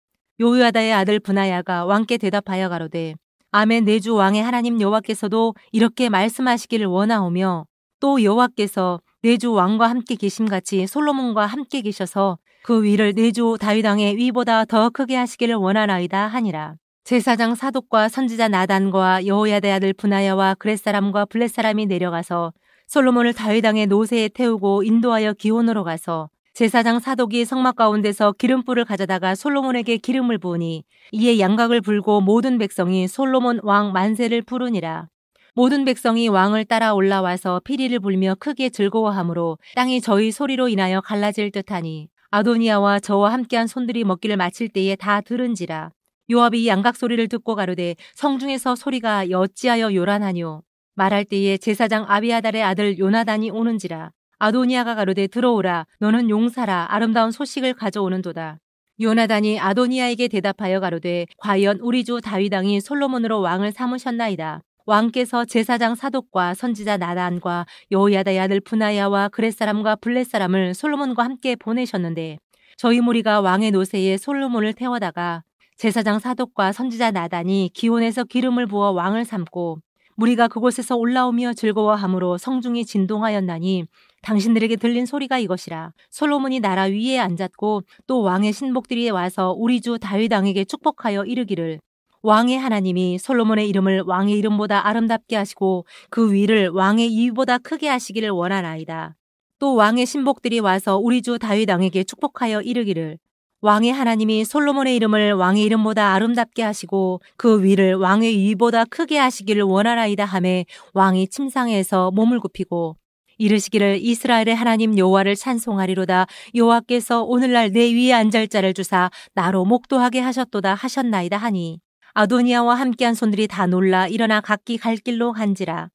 [SPEAKER 3] 요야다의 아들 브나야가 왕께 대답하여 가로되 아멘. 내 주 왕의 하나님 여호와께서도 이렇게 말씀하시기를 원하오며 또 여호와께서 내 주 왕과 함께 계심같이 솔로몬과 함께 계셔서 그 위를 내 주 다윗 왕의 위보다 더 크게 하시기를 원하나이다 하니라. 제사장 사독과 선지자 나단과 여호야다의 아들 브나야와 그렛 사람과 블렛 사람이 내려가서 솔로몬을 다윗 왕의 노새에 태우고 인도하여 기혼으로 가서 제사장 사독이 성막 가운데서 기름불을 가져다가 솔로몬에게 기름을 부으니 이에 양각을 불고 모든 백성이 솔로몬 왕 만세를 부르니라. 모든 백성이 왕을 따라 올라와서 피리를 불며 크게 즐거워하므로 땅이 저희 소리로 인하여 갈라질 듯하니 아도니아와 저와 함께한 손들이 먹기를 마칠 때에 다 들은지라. 요압이 양각 소리를 듣고 가로되 성중에서 소리가 어찌하여 요란하뇨. 말할 때에 제사장 아비아달의 아들 요나단이 오는지라. 아도니아가 가로되 들어오라. 너는 용사라. 아름다운 소식을 가져오는도다. 요나단이 아도니아에게 대답하여 가로되 과연 우리 주 다윗 왕이 솔로몬으로 왕을 삼으셨나이다. 왕께서 제사장 사독과 선지자 나단과 여호야다의 아들 브나야와 그렛 사람과 블렛 사람을 솔로몬과 함께 보내셨는데 저희 무리가 왕의 노새에 솔로몬을 태워다가 제사장 사독과 선지자 나단이 기온에서 기름을 부어 왕을 삼고 무리가 그곳에서 올라오며 즐거워하므로 성중이 진동하였나니 당신들에게 들린 소리가 이것이라. 솔로몬이 나라 위에 앉았고 또 왕의 신복들이 와서 우리 주 다윗 왕에게 축복하여 이르기를 왕의 하나님이 솔로몬의 이름을 왕의 이름보다 아름답게 하시고 그 위를 왕의 위보다 크게 하시기를 원하나이다. 또 왕의 신복들이 와서 우리 주 다윗 왕에게 축복하여 이르기를 왕의 하나님이 솔로몬의 이름을 왕의 이름보다 아름답게 하시고 그 위를 왕의 위보다 크게 하시기를 원하나이다 하매 왕이 침상에서 몸을 굽히고 이르시기를 이스라엘의 하나님 여호와를 찬송하리로다. 여호와께서 오늘날 내 위에 앉을 자를 주사 나로 목도하게 하셨도다 하셨나이다 하니 아도니아와 함께한 손들이 다 놀라 일어나 각기 갈 길로 간지라.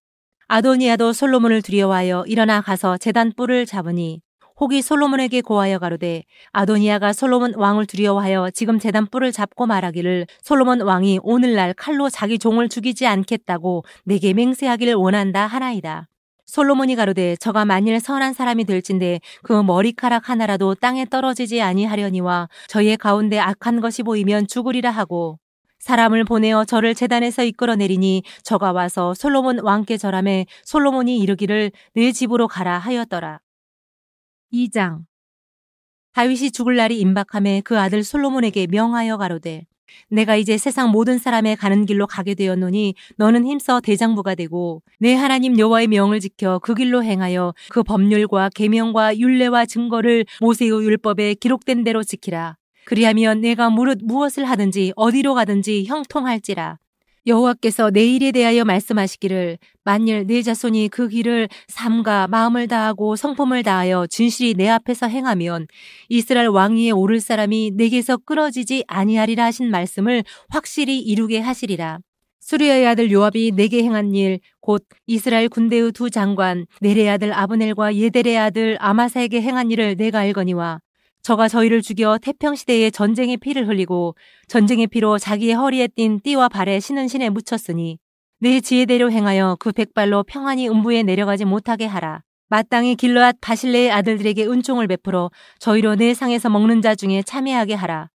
[SPEAKER 3] 아도니아도 솔로몬을 두려워하여 일어나 가서 제단 뿔을 잡으니 혹이 솔로몬에게 고하여 가로되 아도니아가 솔로몬 왕을 두려워하여 지금 제단 뿔을 잡고 말하기를 솔로몬 왕이 오늘날 칼로 자기 종을 죽이지 않겠다고 내게 맹세하기를 원한다 하나이다. 솔로몬이 가로되 저가 만일 선한 사람이 될진데 그 머리카락 하나라도 땅에 떨어지지 아니하려니와 저의 가운데 악한 것이 보이면 죽으리라 하고 사람을 보내어 저를 제단에서 이끌어내리니 저가 와서 솔로몬 왕께 절하매 솔로몬이 이르기를 내 집으로 가라 하였더라. 2장. 다윗이 죽을 날이 임박하매 그 아들 솔로몬에게 명하여 가로되 내가 이제 세상 모든 사람의 가는 길로 가게 되었노니 너는 힘써 대장부가 되고 내 하나님 여호와의 명을 지켜 그 길로 행하여 그 법률과 계명과 율례와 증거를 모세의 율법에 기록된 대로 지키라. 그리하면 내가 무릇 무엇을 하든지 어디로 가든지 형통할지라. 여호와께서 내 일에 대하여 말씀하시기를 만일 내 자손이 그 길을 삶과 마음을 다하고 성품을 다하여 진실이 내 앞에서 행하면 이스라엘 왕위에 오를 사람이 내게서 끊어지지 아니하리라 하신 말씀을 확실히 이루게 하시리라. 수리아의 아들 요압이 내게 행한 일, 곧 이스라엘 군대의 두 장관 네레의 아들 아브넬과 예델의 아들 아마사에게 행한 일을 내가 알거니와 저가 저희를 죽여 태평시대에 전쟁의 피를 흘리고 전쟁의 피로 자기의 허리에 띤 띠와 발에 신은 신에 묻혔으니 내 지혜대로 행하여 그 백발로 평안히 음부에 내려가지 못하게 하라. 마땅히 길르앗 바실레의 아들들에게 은총을 베풀어 저희로 내 상에서 먹는 자 중에 참여하게 하라.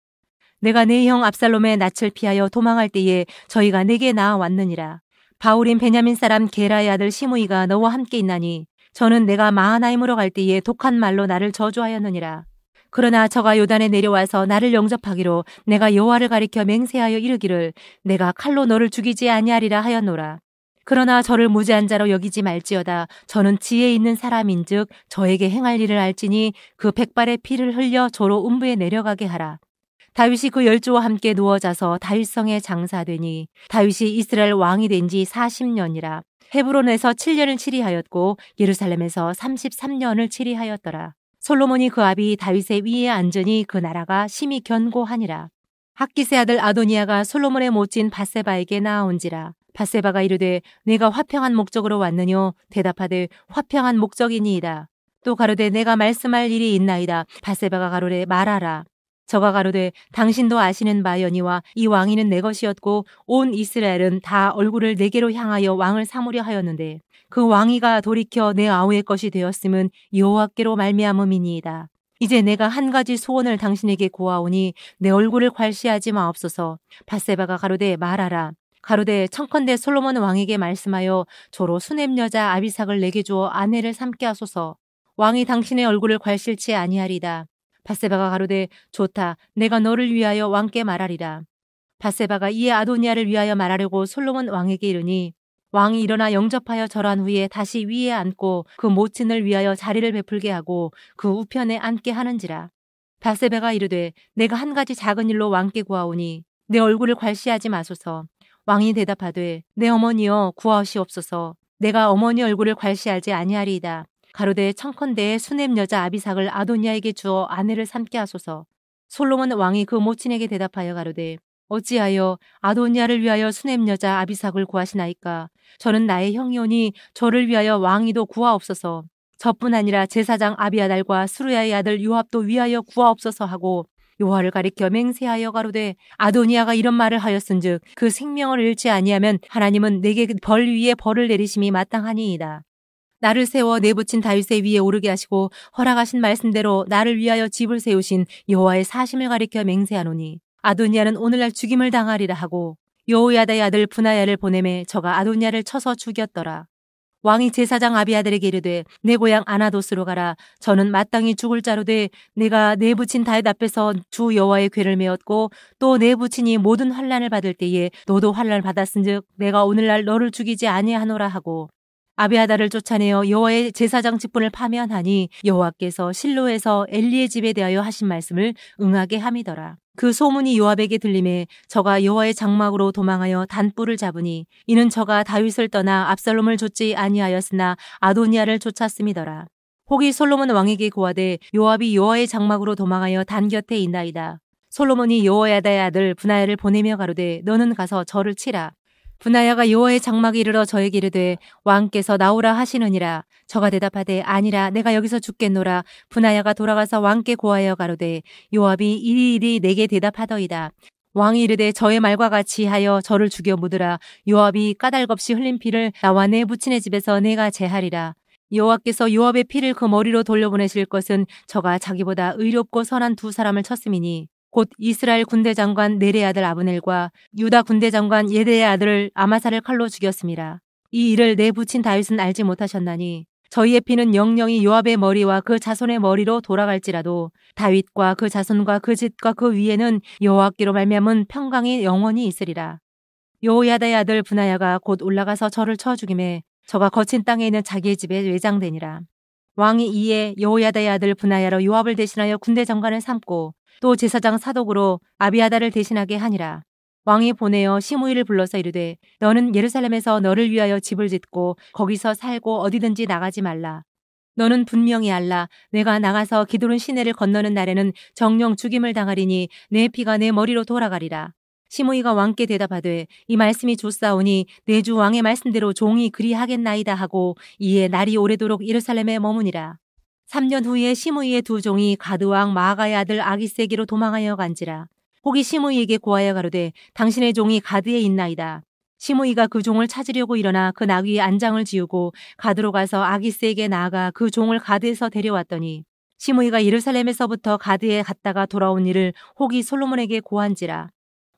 [SPEAKER 3] 내가 내 형 압살롬의 낯을 피하여 도망할 때에 저희가 내게 나아왔느니라. 바울인 베냐민 사람 게라의 아들 시므이가 너와 함께 있나니 저는 내가 마하나임으로 갈 때에 독한 말로 나를 저주하였느니라. 그러나 저가 요단에 내려와서 나를 영접하기로 내가 여호와를 가리켜 맹세하여 이르기를 내가 칼로 너를 죽이지 아니하리라 하였노라. 그러나 저를 무죄한 자로 여기지 말지어다. 저는 지혜 있는 사람인즉 저에게 행할 일을 알지니 그 백발의 피를 흘려 저로 음부에 내려가게 하라. 다윗이 그 열조와 함께 누워 자서 다윗성에 장사되니 다윗이 이스라엘 왕이 된 지 40년이라. 헤브론에서 7년을 치리하였고 예루살렘에서 33년을 치리하였더라. 솔로몬이 그 아비 다윗의 위에 앉으니 그 나라가 심히 견고하니라. 학기세 아들 아도니아가 솔로몬의 모친 밧세바에게 나아온지라. 밧세바가 이르되 내가 화평한 목적으로 왔느뇨? 대답하되 화평한 목적이니이다. 또 가로되 내가 말씀할 일이 있나이다. 밧세바가 가로되 말하라. 저가 가로되 당신도 아시는 바여니와 이 왕위는 내 것이었고 온 이스라엘은 다 얼굴을 내게로 향하여 왕을 삼으려 하였는데 그 왕위가 돌이켜 내 아우의 것이 되었음은 여호와께로 말미암음이니이다. 이제 내가 한 가지 소원을 당신에게 고하오니 내 얼굴을 괄시하지 마옵소서. 밧세바가 가로되 말하라. 가로되 청컨대 솔로몬 왕에게 말씀하여 저로 수냄 여자 아비삭을 내게 주어 아내를 삼게 하소서. 왕이 당신의 얼굴을 괄실치 아니하리다. 밧세바가 가로되 좋다. 내가 너를 위하여 왕께 말하리라. 밧세바가 이에 아도니아를 위하여 말하려고 솔로몬 왕에게 이르니 왕이 일어나 영접하여 절한 후에 다시 위에 앉고 그 모친을 위하여 자리를 베풀게 하고 그 우편에 앉게 하는지라. 밧세바가 이르되 내가 한 가지 작은 일로 왕께 구하오니 내 얼굴을 괄시하지 마소서. 왕이 대답하되 내 어머니여 구하시옵소서. 내가 어머니 얼굴을 괄시하지 아니하리이다. 가로되 청컨대 수냄 여자 아비삭을 아도니아에게 주어 아내를 삼게 하소서. 솔로몬 왕이 그 모친에게 대답하여 가로되 어찌하여 아도니아를 위하여 수냄 여자 아비삭을 구하시나이까? 저는 나의 형이오니 저를 위하여 왕위도 구하옵소서. 저뿐 아니라 제사장 아비아달과 수르야의 아들 요압도 위하여 구하옵소서 하고 여호와를 가리켜 맹세하여 가로되 아도니아가 이런 말을 하였은즉 그 생명을 잃지 아니하면 하나님은 내게 벌 위에 벌을 내리심이 마땅하니이다. 나를 세워 내부친 다윗의 위에 오르게 하시고 허락하신 말씀대로 나를 위하여 집을 세우신 여호와의 사심을 가리켜 맹세하노니 아도니아는 오늘날 죽임을 당하리라 하고 여호야다의 아들 브나야를 보내매 저가 아도니아를 쳐서 죽였더라. 왕이 제사장 아비아들에게 이르되 내 고향 아나도스로 가라. 저는 마땅히 죽을 자로 돼 내가 내 부친 다윗 앞에서 주 여호와의 궤를 메었고 또 내 부친이 모든 환난을 받을 때에 너도 환난을 받았은즉 내가 오늘날 너를 죽이지 아니하노라 하고 아비아달을 쫓아내어 여호와의 제사장 직분을 파면하니 여호와께서 실로에서 엘리의 집에 대하여 하신 말씀을 응하게 함이더라. 그 소문이 요압에게 들림에 저가 여호와의 장막으로 도망하여 단뿔을 잡으니 이는 저가 다윗을 떠나 압살롬을 쫓지 아니하였으나 아도니아를 쫓았음이더라. 혹이 솔로몬 왕에게 고하되 요압이 여호와의 장막으로 도망하여 단 곁에 있나이다. 솔로몬이 여호야다의 아들 브나야를 보내며 가로되 너는 가서 저를 치라. 브나야가 여호와의 장막에 이르러 저에게 이르되 왕께서 나오라 하시느니라. 저가 대답하되 아니라 내가 여기서 죽겠노라. 브나야가 돌아가서 왕께 고하여 가로되 요압이 이리이리 내게 대답하더이다. 왕이 이르되 저의 말과 같이 하여 저를 죽여 묻으라. 요압이 까닭없이 흘린 피를 나와 내 부친의 집에서 내가 제하리라. 여호와께서 요압의 피를 그 머리로 돌려보내실 것은 저가 자기보다 의롭고 선한 두 사람을 쳤음이니 곧 이스라엘 군대 장관 네레의 아들 아브넬과 유다 군대 장관 예데의 아들 아마사를 칼로 죽였음이라. 이 일을 내 부친 다윗은 알지 못하셨나니 저희의 피는 영영이 요압의 머리와 그 자손의 머리로 돌아갈지라도 다윗과 그 자손과 그 집과 그 위에는 여호와께로 말미암은 평강이 영원히 있으리라. 여호야다의 아들 브나야가 곧 올라가서 저를 쳐 죽임에 저가 거친 땅에 있는 자기의 집에 외장되니라. 왕이 이에 여호야다의 아들 브나야로 요압을 대신하여 군대 장관을 삼고 또 제사장 사독으로 아비아달을 대신하게 하니라. 왕이 보내어 시므이를 불러서 이르되 너는 예루살렘에서 너를 위하여 집을 짓고 거기서 살고 어디든지 나가지 말라. 너는 분명히 알라. 내가 나가서 기드론 시내를 건너는 날에는 정령 죽임을 당하리니 내 피가 내 머리로 돌아가리라. 시므이가 왕께 대답하되 이 말씀이 좋사오니 내 주 왕의 말씀대로 종이 그리하겠나이다 하고 이에 날이 오래도록 예루살렘에 머무니라. 3년 후에 시므이의 두 종이 가드 왕 마아가의 아들 아기스에게로 도망하여 간지라. 혹이 시므이에게 고하여 가로되 당신의 종이 가드에 있나이다. 시므이가 그 종을 찾으려고 일어나 그 나귀에 안장을 지우고 가드로 가서 아기스에게 나아가 그 종을 가드에서 데려왔더니 시므이가 예루살렘에서부터 가드에 갔다가 돌아온 일을 혹이 솔로몬에게 고한지라.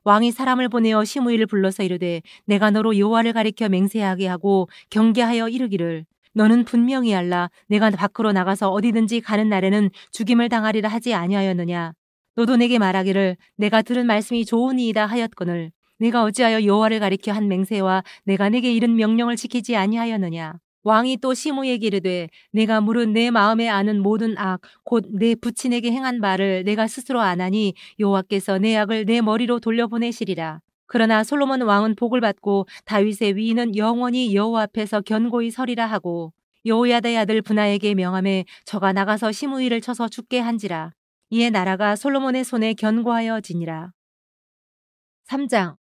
[SPEAKER 3] 왕이 사람을 보내어 시므이를 불러서 이르되 내가 너로 여호와를 가리켜 맹세하게 하고 경계하여 이르기를 너는 분명히 알라 내가 밖으로 나가서 어디든지 가는 날에는 죽임을 당하리라 하지 아니하였느냐. 너도 내게 말하기를 내가 들은 말씀이 좋으니이다 하였거늘 내가 어찌하여 여호와를 가리켜 한 맹세와 내가 내게 이른 명령을 지키지 아니하였느냐. 왕이 또 시므이에게 이르되 내가 물은 내 마음에 아는 모든 악 곧 내 부친에게 행한 바를 내가 스스로 아나니 여호와께서 내 악을 내 머리로 돌려보내시리라. 그러나 솔로몬 왕은 복을 받고 다윗의 위인은 영원히 여호와 앞에서 견고히 서리라 하고 여호야다의 아들 분하에게 명하매 저가 나가서 시므이를 쳐서 죽게 한지라. 이에 나라가 솔로몬의 손에 견고하여지니라. 3장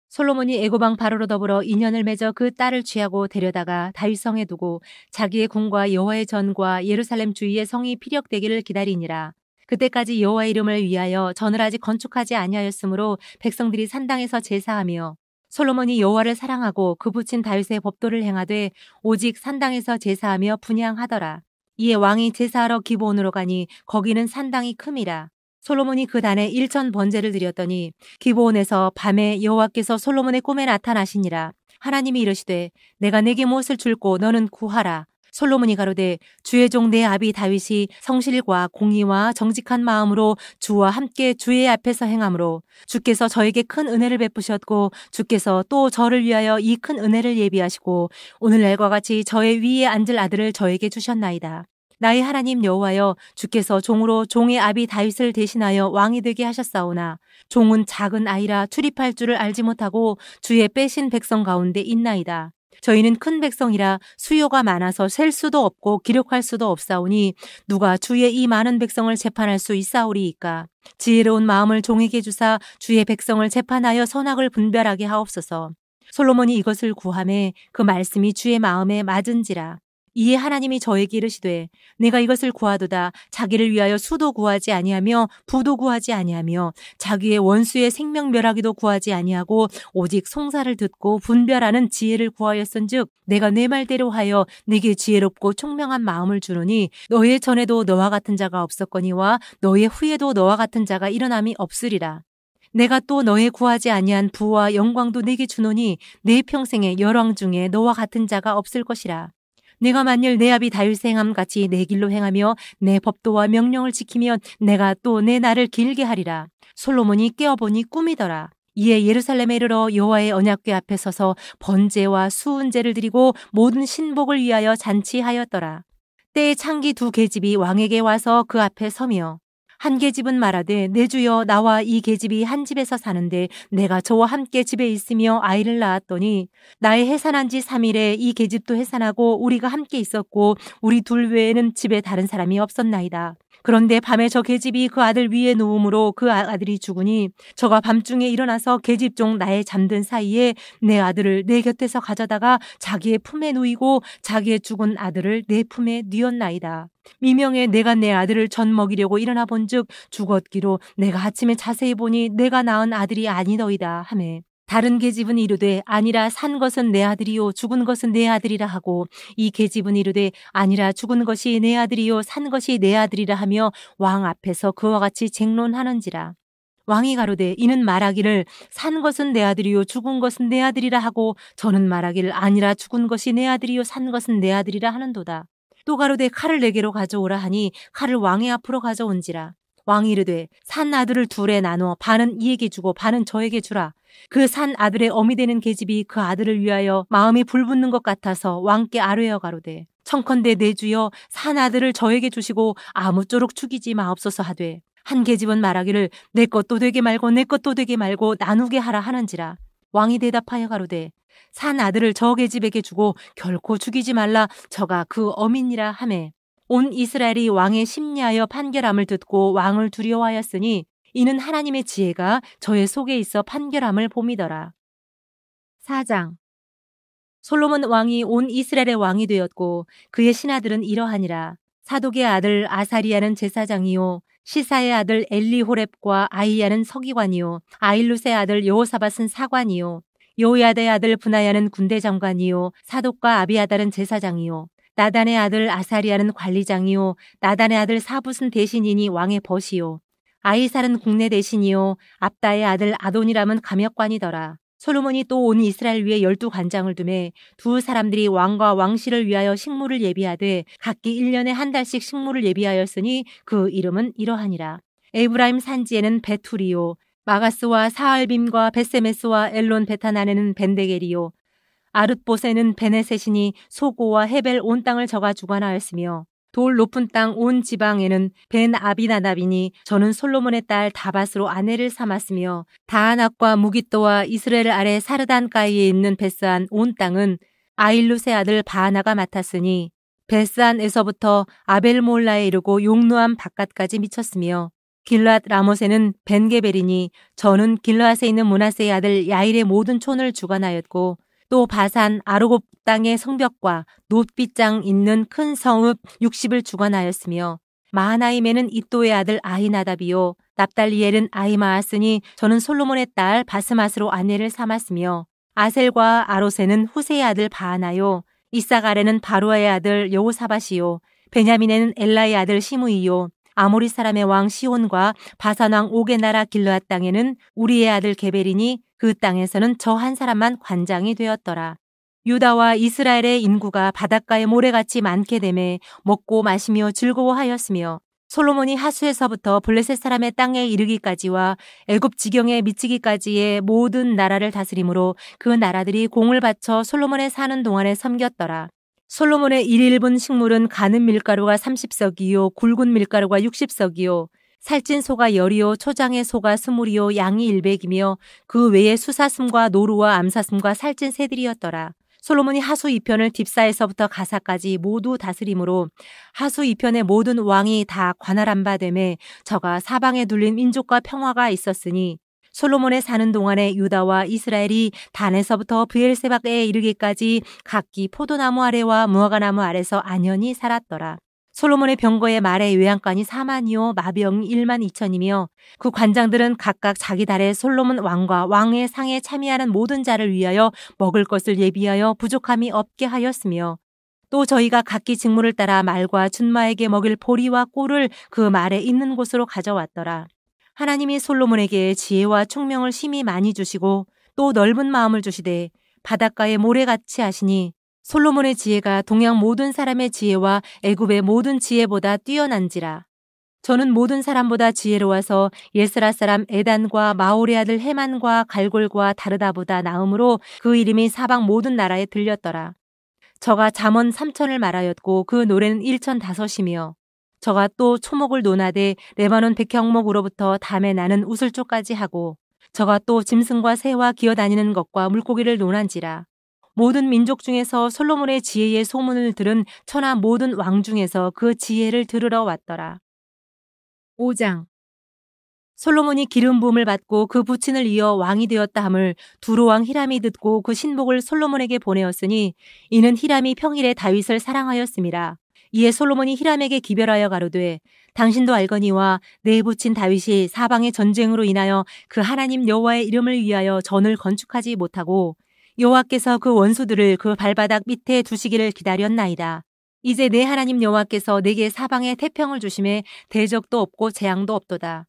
[SPEAKER 3] 솔로몬이 애고방 바로로 더불어 인연을 맺어 그 딸을 취하고 데려다가 다윗성에 두고 자기의 궁과 여호와의 전과 예루살렘 주위의 성이 피력되기를 기다리니라. 그때까지 여호와의 이름을 위하여 전을 아직 건축하지 아니하였으므로 백성들이 산당에서 제사하며 솔로몬이 여호와를 사랑하고 그 부친 다윗의 법도를 행하되 오직 산당에서 제사하며 분향하더라. 이에 왕이 제사하러 기브온으로 가니 거기는 산당이 큼이라. 솔로몬이 그 단에 1천 번제를 드렸더니 기브온에서 밤에 여호와께서 솔로몬의 꿈에 나타나시니라. 하나님이 이르시되 내가 내게 무엇을 줄고 너는 구하라. 솔로몬이 가로되 주의 종 내 아비 다윗이 성실과 공의와 정직한 마음으로 주와 함께 주의 앞에서 행함으로 주께서 저에게 큰 은혜를 베푸셨고 주께서 또 저를 위하여 이 큰 은혜를 예비하시고 오늘날과 같이 저의 위에 앉을 아들을 저에게 주셨나이다. 나의 하나님 여호와여 주께서 종으로 종의 아비 다윗을 대신하여 왕이 되게 하셨사오나 종은 작은 아이라 출입할 줄을 알지 못하고 주의 빼신 백성 가운데 있나이다. 저희는 큰 백성이라 수요가 많아서 셀 수도 없고 기록할 수도 없사오니 누가 주의 이 많은 백성을 재판할 수 있사오리이까. 지혜로운 마음을 종에게 주사 주의 백성을 재판하여 선악을 분별하게 하옵소서. 솔로몬이 이것을 구하매 그 말씀이 주의 마음에 맞은지라. 이에 하나님이 저에게 이르시되 내가 이것을 구하도다. 자기를 위하여 수도 구하지 아니하며 부도 구하지 아니하며 자기의 원수의 생명 멸하기도 구하지 아니하고 오직 송사를 듣고 분별하는 지혜를 구하였은즉 내가 내 말대로 하여 네게 지혜롭고 총명한 마음을 주노니 너의 전에도 너와 같은 자가 없었거니와 너의 후에도 너와 같은 자가 일어남이 없으리라. 내가 또 너의 구하지 아니한 부와 영광도 네게 주노니 내 평생에 열왕 중에 너와 같은 자가 없을 것이라. 내가 만일 내 아비 다윗의 행함 같이 내 길로 행하며 내 법도와 명령을 지키면 내가 또 내 날을 길게 하리라. 솔로몬이 깨어보니 꿈이더라. 이에 예루살렘에 이르러 여호와의 언약궤 앞에 서서 번제와 수은제를 드리고 모든 신복을 위하여 잔치하였더라. 때에 창기 2계집이 왕에게 와서 그 앞에 서며 한 계집은 말하되 내 주여 나와 이 계집이 한 집에서 사는데 내가 저와 함께 집에 있으며 아이를 낳았더니 나의 해산한 지 3일에 이 계집도 해산하고 우리가 함께 있었고 우리 둘 외에는 집에 다른 사람이 없었나이다. 그런데 밤에 저 계집이 그 아들 위에 누움으로 그 아들이 죽으니 저가 밤중에 일어나서 계집종 나의 잠든 사이에 내 아들을 내 곁에서 가져다가 자기의 품에 누이고 자기의 죽은 아들을 내 품에 뉘었나이다. 미명에 내가 내 아들을 전 먹이려고 일어나 본즉 죽었기로 내가 아침에 자세히 보니 내가 낳은 아들이 아니더이다 하매 다른 계집은 이르되 아니라 산 것은 내 아들이요 죽은 것은 내 아들이라 하고 이 계집은 이르되 아니라 죽은 것이 내 아들이요 산 것이 내 아들이라 하며 왕 앞에서 그와 같이 쟁론하는지라. 왕이 가로되 이는 말하기를 산 것은 내 아들이요 죽은 것은 내 아들이라 하고 저는 말하기를 아니라 죽은 것이 내 아들이요 산 것은 내 아들이라 하는도다. 또 가로되 칼을 내게로 가져오라 하니 칼을 왕의 앞으로 가져온지라. 왕이 이르되 산 아들을 둘에 나누어 반은 이에게 주고 반은 저에게 주라. 그 산 아들의 어미 되는 계집이 그 아들을 위하여 마음이 불붙는 것 같아서 왕께 아뢰어 가로되 청컨대 내 주여 산 아들을 저에게 주시고 아무쪼록 죽이지 마옵소서 하되 한 계집은 말하기를 내 것도 되게 말고 내 것도 되게 말고 나누게 하라 하는지라. 왕이 대답하여 가로되 산 아들을 저 계집에게 주고 결코 죽이지 말라. 저가 그 어미니라 하매 온 이스라엘이 왕의 심리하여 판결함을 듣고 왕을 두려워하였으니 이는 하나님의 지혜가 저의 속에 있어 판결함을 봄이더라. 4장. 솔로몬 왕이 온 이스라엘의 왕이 되었고 그의 신하들은 이러하니라. 사독의 아들 아사리야는 제사장이요 시사의 아들 엘리호렙과 아이야는 서기관이요 아일룻의 아들 여호사밧은 사관이요 요야다의 아들 브나야는 군대장관이요 사독과 아비아달은 제사장이요 나단의 아들 아사리야는 관리장이요 나단의 아들 사붓은 대신이니 왕의 벗이요 아이살은 국내 대신이요 압다의 아들 아도니람은 감역관이더라. 솔로몬이 또 온 이스라엘 위에 12관장을 두매 두 사람들이 왕과 왕실을 위하여 식물을 예비하되 각기 1년에 한 달씩 식물을 예비하였으니 그 이름은 이러하니라. 에브라임 산지에는 베투리요 마가스와 사알빔과 베세메스와 엘론 베타난에는 벤데겔이요 아룻봇에는 베네셋이니 소고와 헤벨 온 땅을 저가 주관하였으며 돌 높은 땅 온 지방에는 벤 아비나답이니 저는 솔로몬의 딸 다밧으로 아내를 삼았으며 다아낙과 무기또와 이스라엘 아래 사르단가이에 있는 베스안 온 땅은 아일룻의 아들 바하나가 맡았으니 베스안에서부터 아벨몰라에 이르고 용노암 바깥까지 미쳤으며 길앗 라못에는 벤게벨이니 저는 길앗에 있는 므낫세의 아들 야일의 모든 촌을 주관하였고 또 바산 아르곱 땅의 성벽과 놋빗장 있는 큰 성읍 60을 주관하였으며 마하나임에는 이또의 아들 아히나답이요 납달리엘은 아히마아스니 저는 솔로몬의 딸 바스맛으로 아내를 삼았으며 아셀과 아롯에는 후세의 아들 바하나요 이사갈에는 바루아의 아들 여호사밧이요 베냐민에는 엘라의 아들 시므이요 아모리 사람의 왕 시온과 바산 왕 옥의 나라 길르앗 땅에는 우리의 아들 게벨이니 그 땅에서는 저 한 사람만 관장이 되었더라. 유다와 이스라엘의 인구가 바닷가의 모래같이 많게 되매 먹고 마시며 즐거워하였으며 솔로몬이 하수에서부터 블레셋 사람의 땅에 이르기까지와 애굽 지경에 미치기까지의 모든 나라를 다스림으로 그 나라들이 공을 바쳐 솔로몬의 사는 동안에 섬겼더라. 솔로몬의 1인분 식물은 가는 밀가루가 30석이요 굵은 밀가루가 60석이요 살찐 소가 10이요 초장의 소가 20이요 양이 100이며 그 외에 수사슴과 노루와 암사슴과 살찐 새들이었더라. 솔로몬이 하수 2편을 딥사에서부터 가사까지 모두 다스림으로 하수 2편의 모든 왕이 다 관할한 바 되매 저가 사방에 둘린 민족과 평화가 있었으니 솔로몬의 사는 동안에 유다와 이스라엘이 단에서부터 브엘세바에 이르기까지 각기 포도나무 아래와 무화과나무 아래서 안연히 살았더라. 솔로몬의 병거의 말의 요양관이 4만이요 마병이 1만 2천이며 그 관장들은 각각 자기 달에 솔로몬 왕과 왕의 상에 참여하는 모든 자를 위하여 먹을 것을 예비하여 부족함이 없게 하였으며 또 저희가 각기 직무를 따라 말과 준마에게 먹일 보리와 꿀을 그 말에 있는 곳으로 가져왔더라. 하나님이 솔로몬에게 지혜와 총명을 심히 많이 주시고 또 넓은 마음을 주시되 바닷가에 모래같이 하시니 솔로몬의 지혜가 동양 모든 사람의 지혜와 애굽의 모든 지혜보다 뛰어난지라. 저는 모든 사람보다 지혜로워서 예스라 사람 에단과 마올의 아들 헤만과 갈골과 다르다보다 나음으로 그 이름이 사방 모든 나라에 들렸더라. 저가 잠언 3천을 말하였고 그 노래는 1,005이며 저가 또 초목을 논하되 레바논 백향목으로부터 담에 나는 우슬초까지 하고 저가 또 짐승과 새와 기어다니는 것과 물고기를 논한지라. 모든 민족 중에서 솔로몬의 지혜의 소문을 들은 천하 모든 왕 중에서 그 지혜를 들으러 왔더라. 5장. 솔로몬이 기름 부음을 받고 그 부친을 이어 왕이 되었다 함을 두로왕 히람이 듣고 그 신복을 솔로몬에게 보내었으니 이는 히람이 평일에 다윗을 사랑하였음이라. 이에 솔로몬이 히람에게 기별하여 가로되 당신도 알거니와 내 부친 다윗이 사방의 전쟁으로 인하여 그 하나님 여호와의 이름을 위하여 전을 건축하지 못하고 여호와께서 그 원수들을 그 발바닥 밑에 두시기를 기다렸나이다. 이제 내 하나님 여호와께서 내게 사방에 태평을 주심에 대적도 없고 재앙도 없도다.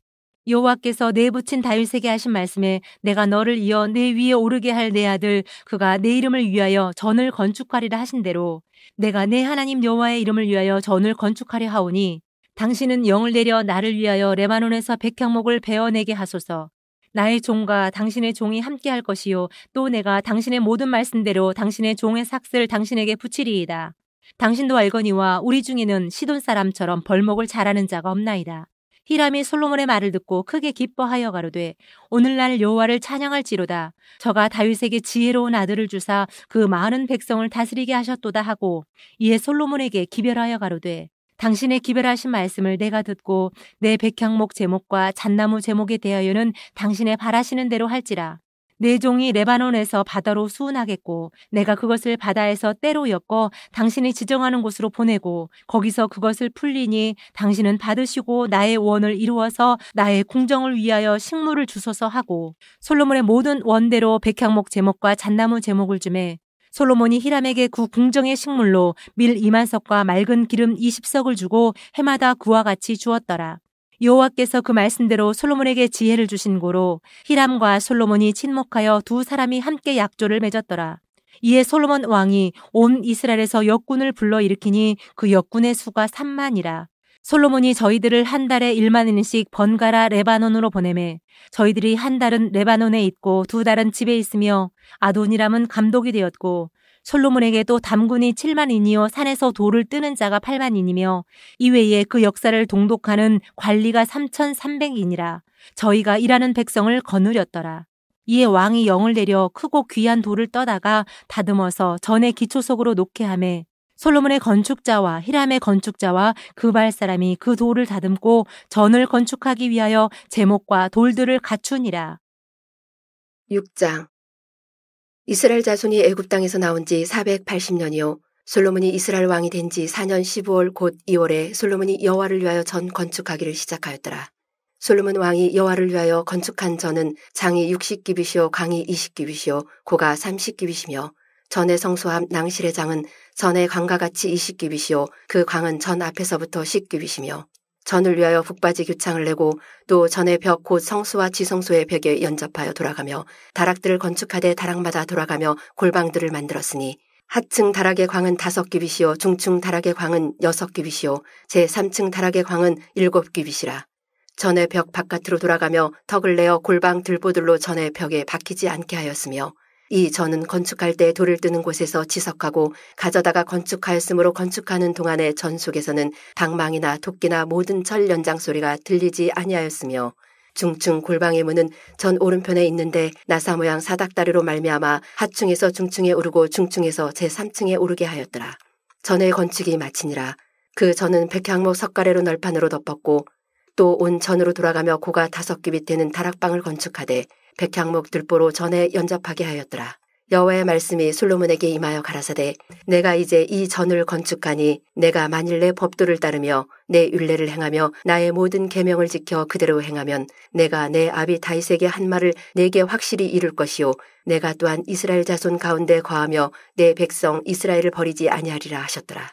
[SPEAKER 3] 여호와께서 내 부친 다윗에게 하신 말씀에 내가 너를 이어 내 위에 오르게 할 내 아들 그가 내 이름을 위하여 전을 건축하리라 하신 대로 내가 내 하나님 여호와의 이름을 위하여 전을 건축하려 하오니 당신은 영을 내려 나를 위하여 레바논에서 백향목을 베어내게 하소서. 나의 종과 당신의 종이 함께할 것이요 또 내가 당신의 모든 말씀대로 당신의 종의 삭슬 당신에게 붙이리이다. 당신도 알거니와 우리 중에는 시돈 사람처럼 벌목을 잘하는 자가 없나이다. 히람이 솔로몬의 말을 듣고 크게 기뻐하여 가로되 오늘날 여호와를 찬양할지로다. 저가 다윗에게 지혜로운 아들을 주사 그 많은 백성을 다스리게 하셨도다 하고 이에 솔로몬에게 기별하여 가로되 당신의 기별하신 말씀을 내가 듣고 내 백향목 제목과 잣나무 제목에 대하여는 당신의 바라시는 대로 할지라. 내 종이 레바논에서 바다로 수운하겠고 내가 그것을 바다에서 때로 엮어 당신이 지정하는 곳으로 보내고 거기서 그것을 풀리니 당신은 받으시고 나의 원을 이루어서 나의 궁정을 위하여 식물을 주소서 하고 솔로몬의 모든 원대로 백향목 제목과 잣나무 제목을 주매 솔로몬이 히람에게 그 궁정의 식물로 밀 2만석과 맑은 기름 20석을 주고 해마다 그와 같이 주었더라. 여호와께서 그 말씀대로 솔로몬에게 지혜를 주신 고로 히람과 솔로몬이 친목하여 두 사람이 함께 약조를 맺었더라. 이에 솔로몬 왕이 온 이스라엘에서 역군을 불러일으키니 그 역군의 수가 3만이라. 솔로몬이 저희들을 한 달에 1만인씩 번갈아 레바논으로 보내매 저희들이 한 달은 레바논에 있고 두 달은 집에 있으며 아도니람은 감독이 되었고 솔로몬에게도 담군이 7만인이요 산에서 돌을 뜨는 자가 8만인이며 이외에 그 역사를 동독하는 관리가 3,300인이라. 저희가 일하는 백성을 거느렸더라. 이에 왕이 영을 내려 크고 귀한 돌을 떠다가 다듬어서 전의 기초석으로 놓게 하매 솔로몬의 건축자와 히람의 건축자와 그발 사람이 그 돌을 다듬고 전을 건축하기 위하여 제목과 돌들을 갖추니라.
[SPEAKER 4] 6장. 이스라엘 자손이 애굽 땅에서 나온 지 480년이요 솔로몬이 이스라엘 왕이 된 지 4년 15월 곧 2월에 솔로몬이 여호와를 위하여 전 건축하기를 시작하였더라. 솔로몬 왕이 여호와를 위하여 건축한 전은 장이 60기빗이요 강이 20기빗이요 고가 30기빗이며 전의 성소함 낭실의 장은 전의 강과 같이 20기빗이요 그 강은 전 앞에서부터 10기빗이며 전을 위하여 북바지 규창을 내고 또 전의 벽 곧 성소와 지성소의 벽에 연접하여 돌아가며 다락들을 건축하되 다락마다 돌아가며 골방들을 만들었으니 하층 다락의 광은 5기빗이요 중층 다락의 광은 6기빗이요 제3층 다락의 광은 7기빗이라. 전의 벽 바깥으로 돌아가며 턱을 내어 골방 들보들로 전의 벽에 박히지 않게 하였으며 이 전은 건축할 때 돌을 뜨는 곳에서 지석하고 가져다가 건축하였으므로 건축하는 동안에 전 속에서는 방망이나 토끼나 모든 철 연장 소리가 들리지 아니하였으며 중층 골방의 문은 전 오른편에 있는데 나사 모양 사닥다리로 말미암아 하층에서 중층에 오르고 중층에서 제3층에 오르게 하였더라. 전의 건축이 마치니라. 그 전은 백향목 석가래로 널판으로 덮었고 또 온 전으로 돌아가며 고가 5기빗 되는 다락방을 건축하되 백향목 들보로 전에 연접하게 하였더라. 여호와의 말씀이 솔로몬에게 임하여 가라사대 내가 이제 이 전을 건축하니 내가 만일 내 법도를 따르며 내 율례를 행하며 나의 모든 계명을 지켜 그대로 행하면 내가 내 아비 다윗에게 한 말을 내게 확실히 이룰 것이요 내가 또한 이스라엘 자손 가운데 거하며 내 백성 이스라엘을 버리지 아니하리라 하셨더라.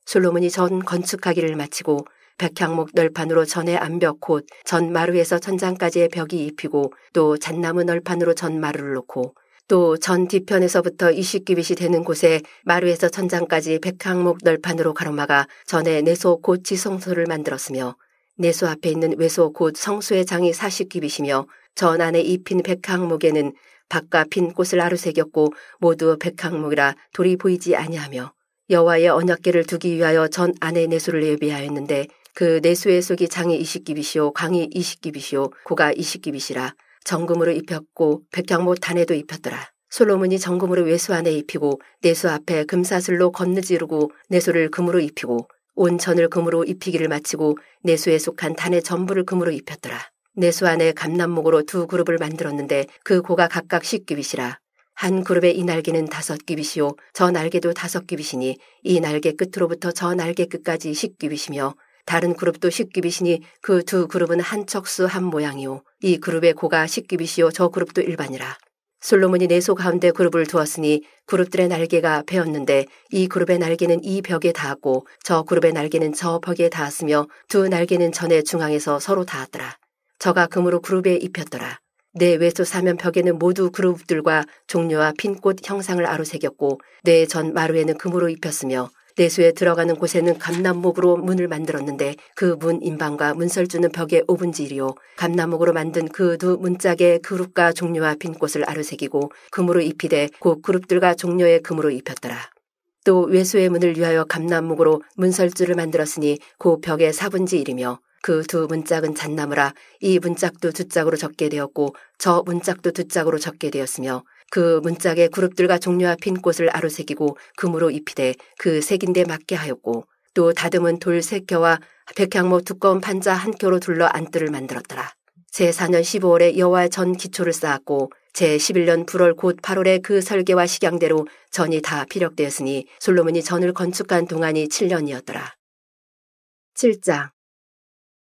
[SPEAKER 4] 솔로몬이 전 건축하기를 마치고 백향목 널판으로 전의 암벽 곧 전 마루에서 천장까지의 벽이 입히고 또 잣나무 널판으로 전 마루를 놓고 또 전 뒤편에서부터 20기빗이 되는 곳에 마루에서 천장까지 백향목 널판으로 가로막아 전에 내소 곧 지성소를 만들었으며 내소 앞에 있는 외소 곧 성소의 장이 40기빗이며 전 안에 입힌 백향목에는 밭과 핀 꽃을 아루새겼고 모두 백향목이라 돌이 보이지 아니하며 여호와의 언약궤를 두기 위하여 전 안에 내소를 예비하였는데 그 내수의 속이 장이 20기빗이요 강이 20기빗이요 고가 20기빗이라. 정금으로 입혔고 백향목 단에도 입혔더라. 솔로몬이 정금으로 외수 안에 입히고 내수 앞에 금사슬로 건느지르고 내소를 금으로 입히고 온 전을 금으로 입히기를 마치고 내수에 속한 단의 전부를 금으로 입혔더라. 내수 안에 감남목으로 2 그룹을 만들었는데 그 고가 각각 10기빗이라. 한 그룹의 이 날개는 5기빗이요 저 날개도 5기빗이니 이 날개 끝으로부터 저 날개 끝까지 10기빗이며 다른 그룹도 10기빗이니 그 2 그룹은 한 척수 한 모양이요 이 그룹의 고가 10기빗이요 저 그룹도 일반이라. 솔로몬이 내소 가운데 그룹을 두었으니 그룹들의 날개가 베었는데 이 그룹의 날개는 이 벽에 닿았고 저 그룹의 날개는 저 벽에 닿았으며 2 날개는 전의 중앙에서 서로 닿았더라. 저가 금으로 그룹에 입혔더라. 내 외소 사면 벽에는 모두 그룹들과 종려와 핀꽃 형상을 아로새겼고 내 전 마루에는 금으로 입혔으며 내수에 들어가는 곳에는 감남목으로 문을 만들었는데 그 문 인방과 문설주는 벽에 5분지이요 감남목으로 만든 그 2 문짝에 그룹과 종려와 핀꽃을 아루새기고 금으로 입히되 곧 그룹들과 종려에 금으로 입혔더라. 또 외수의 문을 위하여 감남목으로 문설주를 만들었으니 그 벽에 4분지1이며 그 2 문짝은 잣나무라. 이 문짝도 2짝으로 적게 되었고 저 문짝도 2짝으로 적게 되었으며 그 문짝에 그룹들과 종려와 핀꽃을 아루새기고 금으로 입히되 그 색인데 맞게 하였고 또 다듬은 돌 3켜와 백향목 두꺼운 판자 1켜로 둘러 안뜰을 만들었더라. 제4년 15월에 여호와의 전 기초를 쌓았고 제11년 불월 곧 8월에 그 설계와 식양대로 전이 다 피력되었으니 솔로몬이 전을 건축한 동안이 7년이었더라. 7장.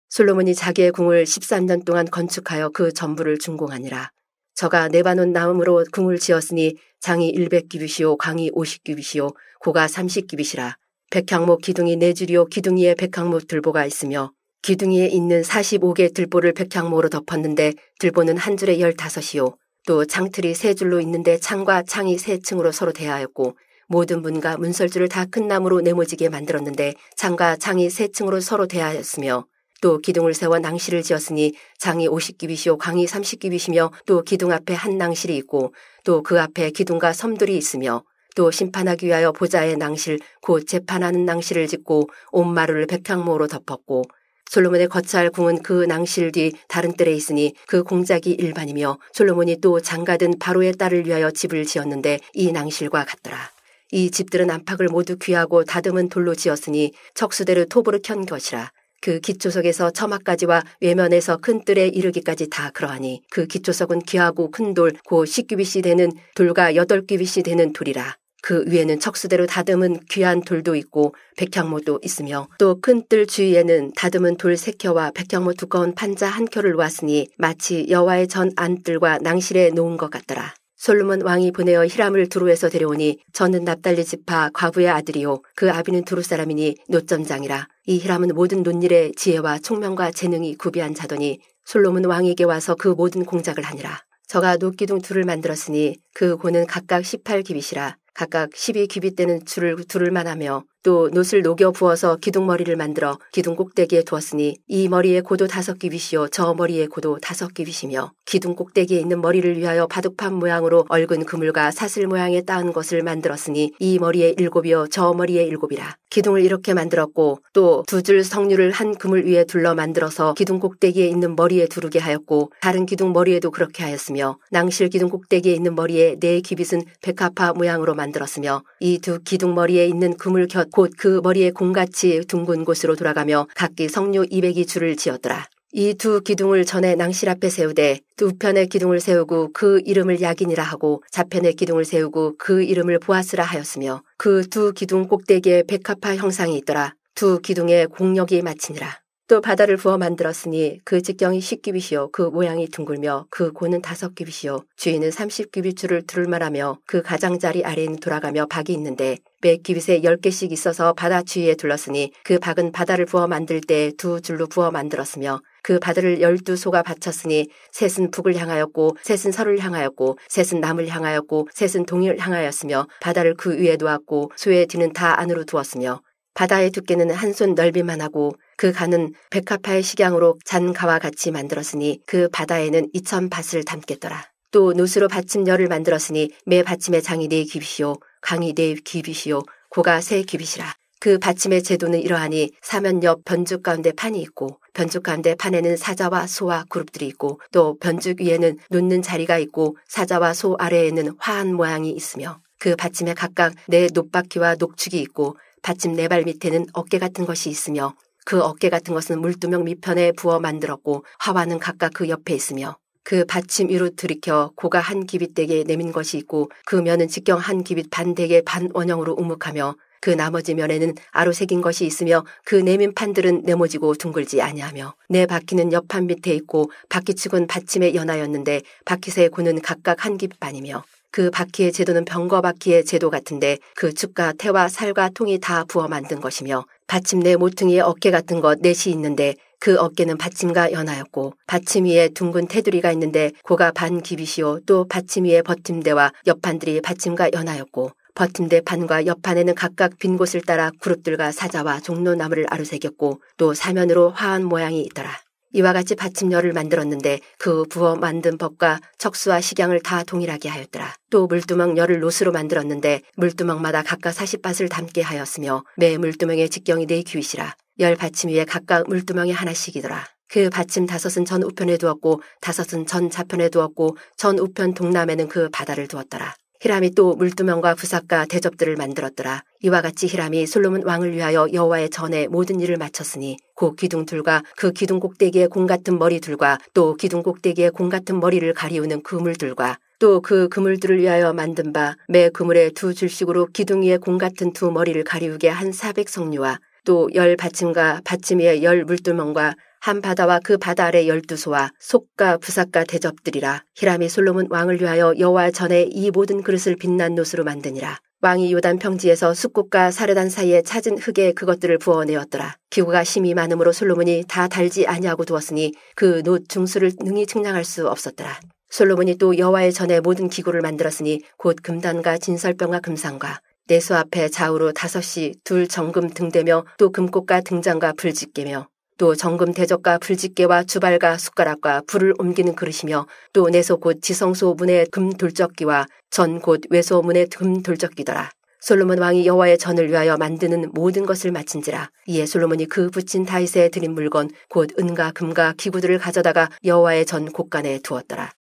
[SPEAKER 4] 솔로몬이 자기의 궁을 13년 동안 건축하여 그 전부를 준공하니라. 저가 레바논 나무로 궁을 지었으니 장이 100규빗이요 강이 50규빗이요 고가 30규빗이라. 백향목 기둥이 4줄이요 기둥 위에 백향목 들보가 있으며 기둥이에 있는 45개 들보를 백향목으로 덮었는데 들보는 한 줄에 15이요. 또 창틀이 3줄로 있는데 창과 창이 3층으로 서로 대하였고 모든 문과 문설주를 다 큰 나무로 네모지게 만들었는데 창과 창이 3층으로 서로 대하였으며 또 기둥을 세워 낭실을 지었으니 장이 50규빗이요 강이 30규빗이며 또 기둥 앞에 한 낭실이 있고 또 그 앞에 기둥과 섬들이 있으며 또 심판하기 위하여 보좌의 낭실 곧 재판하는 낭실을 짓고 온 마루를 백향목으로 덮었고 솔로몬의 거처할 궁은 그 낭실 뒤 다른 뜰에 있으니 그 공작이 일반이며 솔로몬이 또 장가든 바로의 딸을 위하여 집을 지었는데 이 낭실과 같더라. 이 집들은 안팎을 모두 귀하고 다듬은 돌로 지었으니 척수대로 톱으로 켠 것이라. 그 기초석에서 처마까지와 외면에서 큰 뜰에 이르기까지 다 그러하니 그 기초석은 귀하고 큰 돌 고 10규빗이 되는 돌과 8규빗이 되는 돌이라. 그 위에는 척수대로 다듬은 귀한 돌도 있고 백향목도 있으며 또 큰 뜰 주위에는 다듬은 돌 3켜와 백향목 두꺼운 판자 1켜를 놓았으니 마치 여호와의 전 안뜰과 낭실에 놓은 것 같더라. 솔로몬 왕이 보내어 히람을 두루에서 데려오니 저는 납달리 지파 과부의 아들이요 그 아비는 두루 사람이니 노점장이라. 이 히람은 모든 논일에 지혜와 총명과 재능이 구비한 자더니 솔로몬 왕에게 와서 그 모든 공작을 하니라. 저가 노기둥 둘을 만들었으니 그 고는 각각 18규빗이라. 각각 12규빗 되는 줄을 두를만 하며 또 놋을 녹여 부어서 기둥머리를 만들어 기둥 꼭대기에 두었으니 이 머리의 고도 5규빗이요 저 머리의 고도 5규빗이며 기둥 꼭대기에 있는 머리를 위하여 바둑판 모양으로 얽은 그물과 사슬 모양에 따은 것을 만들었으니 이 머리에 7이요 저 머리에 7이라. 기둥을 이렇게 만들었고 또 2줄 석류를 한 그물 위에 둘러 만들어서 기둥 꼭대기에 있는 머리에 두르게 하였고 다른 기둥 머리에도 그렇게 하였으며 낭실 기둥 꼭대기에 있는 머리에 4규빗은 백합화 모양으로 만들었으며 이 2 기둥 머리에 있는 그물 곁 곧 그 머리에 공같이 둥근 곳으로 돌아가며 각기 석류 200이 줄을 지었더라. 이 2 기둥을 전에 낭실 앞에 세우되 2편의 기둥을 세우고 그 이름을 야긴이라 하고 좌편의 기둥을 세우고 그 이름을 보아스라 하였으며 그 2 기둥 꼭대기에 백합화 형상이 있더라. 2 기둥에 공력이 마치니라. 또 바다를 부어 만들었으니 그 직경이 10규빗이요 그 모양이 둥글며 그 고는 5규빗이요 주위는 30규빗 줄을 두를만하며 그 가장자리 아래에는 돌아가며 박이 있는데 매 규빗에 10개씩 있어서 바다 주위에 둘렀으니 그 박은 바다를 부어 만들 때 2줄로 부어 만들었으며 그 바다를 12소가 받쳤으니 셋은 북을 향하였고 셋은 서를 향하였고 셋은 남을 향하였고 셋은 동을 향하였으며 바다를 그 위에 놓았고 소의 뒤는 다 안으로 두었으며 바다의 두께는 한 손 넓이만 하고 그 간은 백합화의 식양으로 잔가와 같이 만들었으니 그 바다에는 2000밭을 담겠더라. 또 놋으로 받침열을 만들었으니 매 받침의 장이 4규빗이요 강이 4규빗이요 고가 3규빗이라. 그 받침의 제도는 이러하니 사면 옆 변죽 가운데 판이 있고 변죽 가운데 판에는 사자와 소와 그룹들이 있고 또 변죽 위에는 놓는 자리가 있고 사자와 소 아래에는 화한 모양이 있으며 그 받침에 각각 4 놋바퀴와 녹축이 있고 받침 4발 밑에는 어깨 같은 것이 있으며 그 어깨 같은 것은 물두멍 밑편에 부어 만들었고 화환은 각각 그 옆에 있으며 그 받침 위로 들이켜 고가 1규빗되게 내민 것이 있고 그 면은 직경 1규빗 반되게 반원형으로 우묵하며 그 나머지 면에는 아로 새긴 것이 있으며 그 내민 판들은 네모지고 둥글지 아니하며 네 바퀴는 옆판 밑에 있고 바퀴축은 받침에 연하였는데 바퀴새의 고는 각각 1규빗 반이며 그 바퀴의 제도는 병거 바퀴의 제도 같은데 그 축과 태와 살과 통이 다 부어 만든 것이며 받침 내 모퉁이에 어깨 같은 것 4이 있는데 그 어깨는 받침과 연하였고 받침 위에 둥근 테두리가 있는데 고가 반규빗이요 또 받침 위에 버팀대와 옆판들이 받침과 연하였고 버팀대 판과 옆판에는 각각 빈 곳을 따라 그룹들과 사자와 종로나무를 아루새겼고 또 사면으로 화한 모양이 있더라. 이와 같이 받침열을 만들었는데 그 부어 만든 법과 척수와 식양을 다 동일하게 하였더라. 또 물두멍 열을 놋으로 만들었는데 물두멍마다 각각 40밭을 담게 하였으며 매 물두멍의 직경이 4규빗이라. 열 받침 위에 각각 물두멍이 하나씩이더라. 그 받침 5은 전 우편에 두었고 5은 전 좌편에 두었고 전 우편 동남에는 그 바다를 두었더라. 히람이 또 물두멍과 부삭과 대접들을 만들었더라. 이와 같이 히람이 솔로몬 왕을 위하여 여호와의 전에 모든 일을 마쳤으니 그 기둥들과 그 기둥 꼭대기의 공 같은 머리들과 또 기둥 꼭대기의 공 같은 머리를 가리우는 그물들과 또 그 그물들을 위하여 만든 바 매 그물에 두 줄씩으로 기둥 위에 공 같은 두 머리를 가리우게 한 400성류와 또 10받침과 받침 위에 10 물두멍과 한 바다와 그 바다 아래 12소와 속과 부삭과 대접들이라. 히람이 솔로몬 왕을 위하여 여호와 전에 이 모든 그릇을 빛난 놋으로 만드니라. 왕이 요단 평지에서 숫꽃과 사르단 사이에 찾은 흙에 그것들을 부어내었더라. 기구가 심이 많음으로 솔로몬이 다 달지 아니하고 두었으니 그 놋 중수를 능히 측량할 수 없었더라. 솔로몬이 또 여호와의 전에 모든 기구를 만들었으니 곧 금단과 진설병과 금상과 내수 앞에 좌우로 5시 둘 정금 등대며 또 금꽃과 등잔과 불집게며 또 정금 대접과 불집게와 주발과 숟가락과 불을 옮기는 그릇이며 또 내소 곧 지성소 문의 금 돌적기와 전 곧 외소 문의 금 돌적기더라. 솔로몬 왕이 여호와의 전을 위하여 만드는 모든 것을 마친지라. 이에 솔로몬이 그 붙인 다윗에 드린 물건 곧 은과 금과 기구들을 가져다가 여호와의 전 곳간에 두었더라.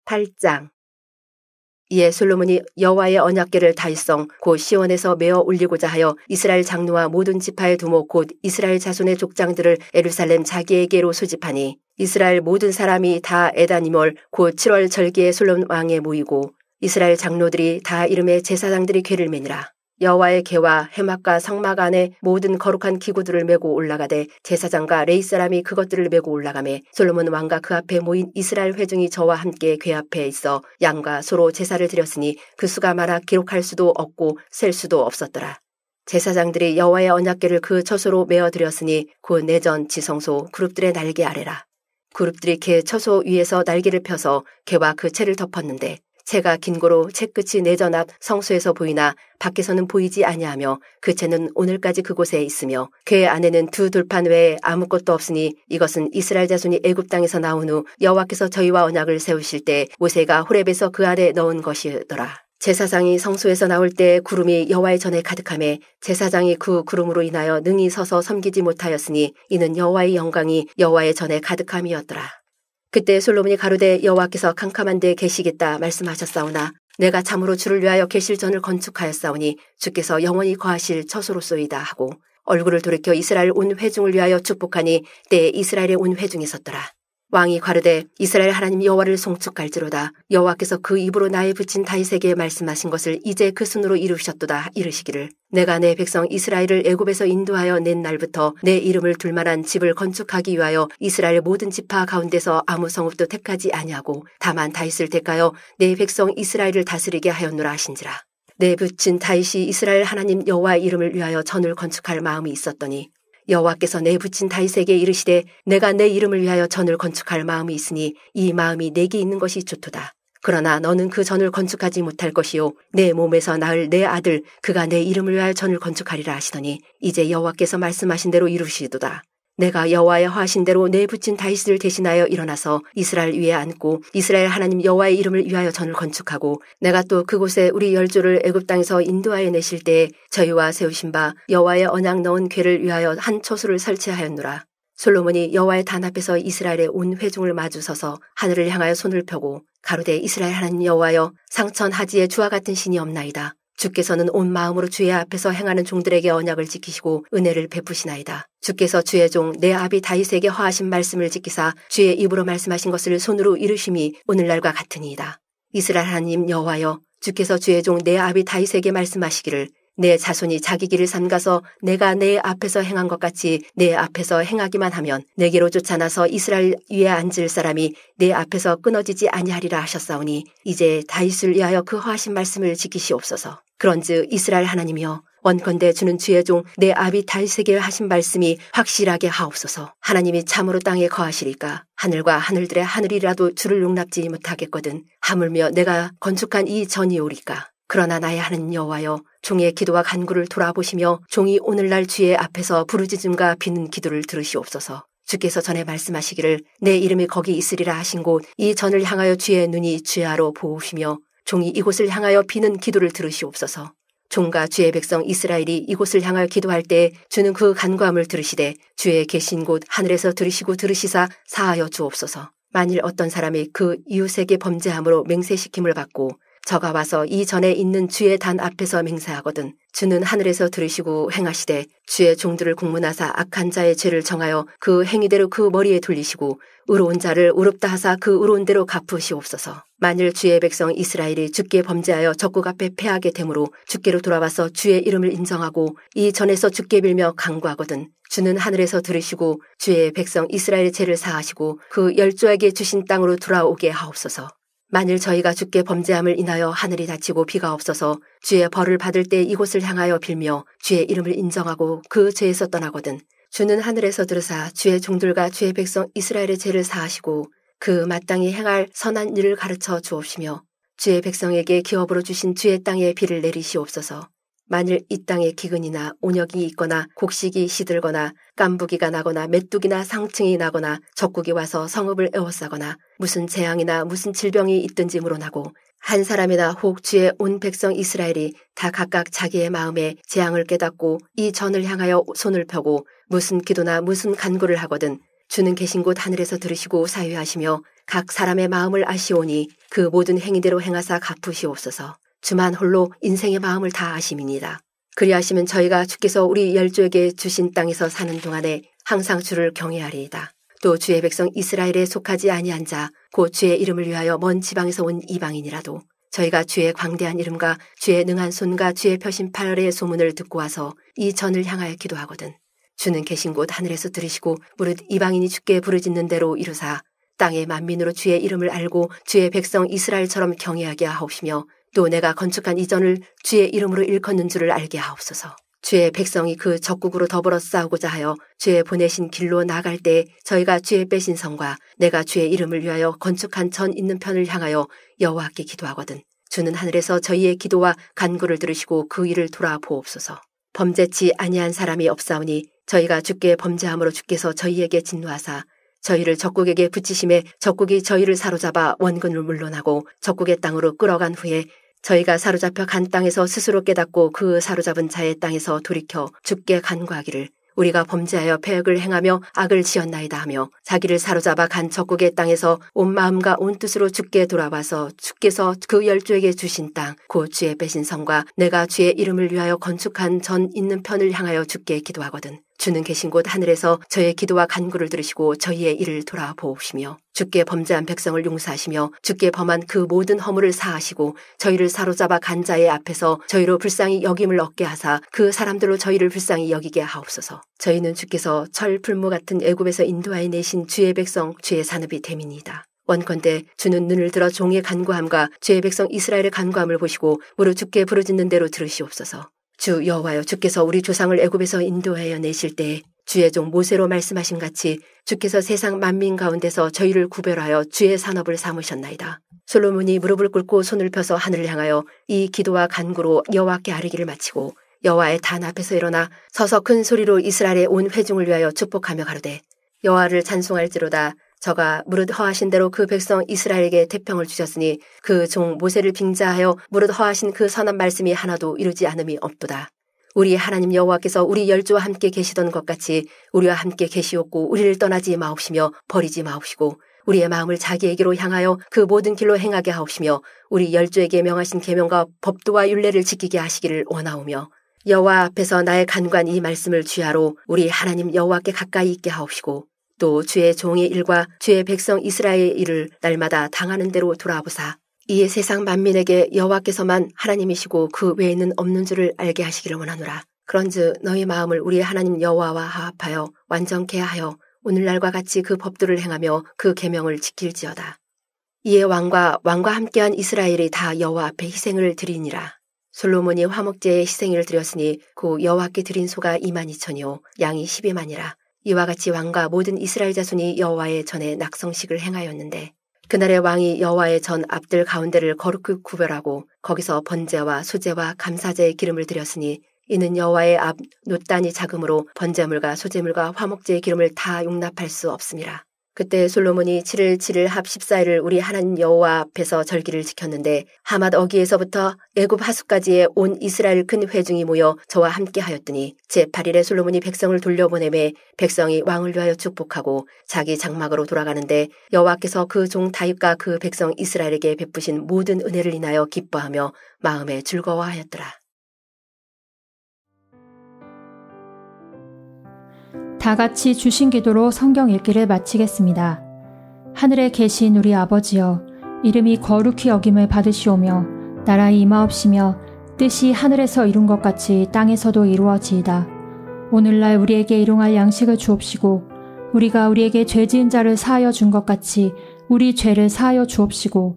[SPEAKER 4] 8장. 이에 솔로몬이 여호와의 언약궤를 다윗성 곧 시온에서 메어 올리고자 하여 이스라엘 장로와 모든 지파의 두목 곧 이스라엘 자손의 족장들을 예루살렘 자기에게로 소집하니 이스라엘 모든 사람이 다 에다니몰 곧 7월 절기에 솔로몬 왕에 모이고 이스라엘 장로들이 다 이름에 제사장들이 궤를 매니라. 여호와의 궤와 해막과 성막 안에 모든 거룩한 기구들을 메고 올라가되 제사장과 레위 사람이 그것들을 메고 올라가매 솔로몬 왕과 그 앞에 모인 이스라엘 회중이 저와 함께 궤 앞에 있어 양과 소로 제사를 드렸으니 그 수가 많아 기록할 수도 없고 셀 수도 없었더라. 제사장들이 여호와의 언약궤를 그 처소로 메어 드렸으니 곧 내전 지성소 그룹들의 날개 아래라. 그룹들이 궤 처소 위에서 날개를 펴서 궤와 그 채를 덮었는데 채가 긴 고로 채 끝이 내전 앞 성소에서 보이나 밖에서는 보이지 아니하며 그 채는 오늘까지 그곳에 있으며 궤 안에는 두 돌판 외에 아무것도 없으니 이것은 이스라엘 자손이 애굽 땅에서 나온 후 여호와께서 저희와 언약을 세우실 때 모세가 호렙에서 그 안에 넣은 것이더라. 제사장이 성소에서 나올 때 구름이 여호와의 전에 가득하매 제사장이 그 구름으로 인하여 능히 서서 섬기지 못하였으니 이는 여호와의 영광이 여호와의 전에 가득함이었더라. 그때 솔로몬이 가로되 여호와께서 캄캄한 데 계시겠다 말씀하셨사오나 내가 참으로 주를 위하여 계실 전을 건축하였사오니 주께서 영원히 거하실 처소로소이다 하고 얼굴을 돌이켜 이스라엘 온 회중을 위하여 축복하니 때에 이스라엘의 온 회중이 섰더라. 왕이 가로되 이스라엘 하나님 여호와를 송축할지로다. 여호와께서 그 입으로 나에 붙인 다윗에게 말씀하신 것을 이제 그 손으로 이루셨도다 이르시기를 내가 내 백성 이스라엘을 애굽에서 인도하여 낸 날부터 내 이름을 둘 만한 집을 건축하기 위하여 이스라엘 모든 지파 가운데서 아무 성읍도 택하지 아니하고 다만 다윗을 택하여 내 백성 이스라엘을 다스리게 하였노라 하신지라. 내 붙인 다윗이 이스라엘 하나님 여호와의 이름을 위하여 전을 건축할 마음이 있었더니 여호와께서 내 붙인 다윗에게 이르시되 내가 내 이름을 위하여 전을 건축할 마음이 있으니 이 마음이 내게 있는 것이 좋도다. 그러나 너는 그 전을 건축하지 못할 것이요 내 몸에서 낳을 내 아들 그가 내 이름을 위하여 전을 건축하리라 하시더니 이제 여호와께서 말씀하신 대로 이루시도다. 내가 여호와의 화하신 대로 내 붙인 다윗을 대신하여 일어나서 이스라엘 위에 앉고 이스라엘 하나님 여호와의 이름을 위하여 전을 건축하고 내가 또 그곳에 우리 열조를 애굽 땅에서 인도하여 내실 때에 저희와 세우신 바 여호와의 언약 넣은 궤를 위하여 한 초소를 설치하였노라. 솔로몬이 여호와의 단 앞에서 이스라엘의 온 회중을 마주서서 하늘을 향하여 손을 펴고 가로되 이스라엘 하나님 여호와여 상천 하지에 주와 같은 신이 없나이다. 주께서는 온 마음으로 주의 앞에서 행하는 종들에게 언약을 지키시고 은혜를 베푸시나이다. 주께서 주의 종 내 아비 다윗에게 허하신 말씀을 지키사 주의 입으로 말씀하신 것을 손으로 이루심이 오늘날과 같으니이다. 이스라엘 하나님 여호와여 주께서 주의 종 내 아비 다윗에게 말씀하시기를 내 자손이 자기 길을 삼가서 내가 내 앞에서 행한 것 같이 내 앞에서 행하기만 하면 내게로 쫓아나서 이스라엘 위에 앉을 사람이 내 앞에서 끊어지지 아니하리라 하셨사오니 이제 다윗을 위하여 그 허하신 말씀을 지키시옵소서. 그런즉 이스라엘 하나님이여 원컨대 주는 주의 종 내 아비 다윗에게 하신 말씀이 확실하게 하옵소서. 하나님이 참으로 땅에 거하시리까 하늘과 하늘들의 하늘이라도 주를 용납지 못하겠거든 하물며 내가 건축한 이 전이 오리까. 그러나 나의 하나님 여호와여 종의 기도와 간구를 돌아보시며 종이 오늘날 주의 앞에서 부르짖음과 비는 기도를 들으시옵소서. 주께서 전에 말씀하시기를 내 이름이 거기 있으리라 하신 곳 이 전을 향하여 주의 눈이 주야로 보우시며 종이 이곳을 향하여 비는 기도를 들으시옵소서. 종과 주의 백성 이스라엘이 이곳을 향하여 기도할 때 주는 그 간구함을 들으시되 주의 계신 곳 하늘에서 들으시고 들으시사 사하여 주옵소서. 만일 어떤 사람이 그 이웃에게 범죄함으로 맹세시킴을 받고 저가 와서 이 전에 있는 주의 단 앞에서 맹세하거든 주는 하늘에서 들으시고 행하시되 주의 종들을 국문하사 악한 자의 죄를 정하여 그 행위대로 그 머리에 돌리시고 의로운 자를 의롭다 하사 그 의로운 대로 갚으시옵소서. 만일 주의 백성 이스라엘이 주께 범죄하여 적국 앞에 패하게 되므로 주께로 돌아와서 주의 이름을 인정하고 이 전에서 주께 빌며 간구하거든 주는 하늘에서 들으시고 주의 백성 이스라엘의 죄를 사하시고 그 열조에게 주신 땅으로 돌아오게 하옵소서. 만일 저희가 주께 범죄함을 인하여 하늘이 닫히고 비가 없어서 주의 벌을 받을 때 이곳을 향하여 빌며 주의 이름을 인정하고 그 죄에서 떠나거든 주는 하늘에서 들으사 주의 종들과 주의 백성 이스라엘의 죄를 사하시고 그 마땅히 행할 선한 일을 가르쳐 주옵시며 주의 백성에게 기업으로 주신 주의 땅에 비를 내리시옵소서. 만일 이 땅에 기근이나 온역이 있거나 곡식이 시들거나 깐부기가 나거나 메뚜기나 상층이 나거나 적국이 와서 성읍을 에워싸거나 무슨 재앙이나 무슨 질병이 있든지 물어나고 한 사람이나 혹 주의 온 백성 이스라엘이 다 각각 자기의 마음에 재앙을 깨닫고 이 전을 향하여 손을 펴고 무슨 기도나 무슨 간구를 하거든 주는 계신 곳 하늘에서 들으시고 사유하시며 각 사람의 마음을 아시오니 그 모든 행위대로 행하사 갚으시옵소서. 주만 홀로 인생의 마음을 다 아심이니이다. 그리하시면 저희가 주께서 우리 열조에게 주신 땅에서 사는 동안에 항상 주를 경외하리이다. 또 주의 백성 이스라엘에 속하지 아니한 자 곧 주의 이름을 위하여 먼 지방에서 온 이방인이라도 저희가 주의 광대한 이름과 주의 능한 손과 주의 펴신 팔의 소문을 듣고 와서 이 전을 향하여 기도하거든 주는 계신 곳 하늘에서 들으시고 무릇 이방인이 주께 부르짖는 대로 이루사 땅의 만민으로 주의 이름을 알고 주의 백성 이스라엘처럼 경외하게 하옵시며 또 내가 건축한 이 전을 주의 이름으로 일컫는 줄을 알게 하옵소서. 주의 백성이 그 적국으로 더불어 싸우고자 하여 주의 보내신 길로 나갈 때 저희가 주의 빼신 성과 내가 주의 이름을 위하여 건축한 전 있는 편을 향하여 여호와께 기도하거든 주는 하늘에서 저희의 기도와 간구를 들으시고 그 일을 돌아보옵소서. 범죄치 아니한 사람이 없사오니 저희가 주께 범죄함으로 주께서 저희에게 진노하사 저희를 적국에게 붙이심에 적국이 저희를 사로잡아 원근을 물러나고 적국의 땅으로 끌어간 후에 저희가 사로잡혀 간 땅에서 스스로 깨닫고 그 사로잡은 자의 땅에서 돌이켜 주께 간구하기를 우리가 범죄하여 패역을 행하며 악을 지었나이다 하며 자기를 사로잡아 간 적국의 땅에서 온 마음과 온 뜻으로 주께 돌아와서 주께서 그 열조에게 주신 땅 곧 주의 빼신 성과 내가 주의 이름을 위하여 건축한 전 있는 편을 향하여 주께 기도하거든 주는 계신 곳 하늘에서 저의 기도와 간구를 들으시고 저희의 일을 돌아보옵시며 주께 범죄한 백성을 용서하시며 주께 범한 그 모든 허물을 사하시고 저희를 사로잡아 간 자의 앞에서 저희로 불쌍히 여김을 얻게 하사 그 사람들로 저희를 불쌍히 여기게 하옵소서. 저희는 주께서 철 풀무 같은 애굽에서 인도하여 내신 주의 백성 주의 산업이 됨이니이다. 원컨대 주는 눈을 들어 종의 간구함과 주의 백성 이스라엘의 간구함을 보시고 무릇 주께 부르짖는 대로 들으시옵소서. 주 여호와여 주께서 우리 조상을 애굽에서 인도하여 내실 때에 주의 종 모세로 말씀하신 같이 주께서 세상 만민 가운데서 저희를 구별하여 주의 산업을 삼으셨나이다. 솔로몬이 무릎을 꿇고 손을 펴서 하늘을 향하여 이 기도와 간구로 여호와께 아뢰기를 마치고 여호와의 단 앞에서 일어나 서서 큰 소리로 이스라엘의 온 회중을 위하여 축복하며 가로되 여호와를 찬송할지로다. 저가 무릇 허하신 대로 그 백성 이스라엘에게 태평을 주셨으니 그 종 모세를 빙자하여 무릇 허하신 그 선한 말씀이 하나도 이루지 않음이 없도다. 우리 하나님 여호와께서 우리 열조와 함께 계시던 것 같이 우리와 함께 계시옵고 우리를 떠나지 마옵시며 버리지 마옵시고 우리의 마음을 자기에게로 향하여 그 모든 길로 행하게 하옵시며 우리 열조에게 명하신 계명과 법도와 율례를 지키게 하시기를 원하오며 여호와 앞에서 나의 간구한 이 말씀을 주야로 우리 하나님 여호와께 가까이 있게 하옵시고 또 주의 종의 일과 주의 백성 이스라엘의 일을 날마다 당하는 대로 돌아보사 이에 세상 만민에게 여호와께서만 하나님이시고 그 외에는 없는 줄을 알게 하시기를 원하노라. 그런즉 너희 마음을 우리 하나님 여호와와 화합하여 완전케 하여 오늘날과 같이 그 법도를 행하며 그 계명을 지킬지어다. 이에 왕과 함께한 이스라엘이 다 여호와 앞에 희생을 드리니라. 솔로몬이 화목제에 희생을 드렸으니 그 여호와께 드린 소가 22,000이요 양이 12만이라. 이와 같이 왕과 모든 이스라엘 자손이 여호와의 전에 낙성식을 행하였는데 그날의 왕이 여호와의 전 앞들 가운데를 거룩히 구별하고 거기서 번제와 수제와 감사제의 기름을 드렸으니 이는 여호와의 앞 놋단이 작음으로 번제물과 수제물과 화목제의 기름을 다 용납할 수 없음이라. 그때 솔로몬이 7일 7일 합 14일을 우리 하나님 여호와 앞에서 절기를 지켰는데 하맛 어기에서부터 애굽 하수까지의 온 이스라엘 큰 회중이 모여 저와 함께 하였더니 제8일에 솔로몬이 백성을 돌려보내매 백성이 왕을 위하여 축복하고 자기 장막으로 돌아가는데 여호와께서 그 종 다윗과 그 백성 이스라엘에게 베푸신 모든 은혜를 인하여 기뻐하며 마음에 즐거워하였더라.
[SPEAKER 5] 다 같이 주신 기도로 성경 읽기를 마치겠습니다. 하늘에 계신 우리 아버지여, 이름이 거룩히 여김을 받으시오며 나라의 임하옵시며 뜻이 하늘에서 이룬 것 같이 땅에서도 이루어지이다. 오늘날 우리에게 일용할 양식을 주옵시고 우리가 우리에게 죄 지은 자를 사하여 준 것 같이 우리 죄를 사하여 주옵시고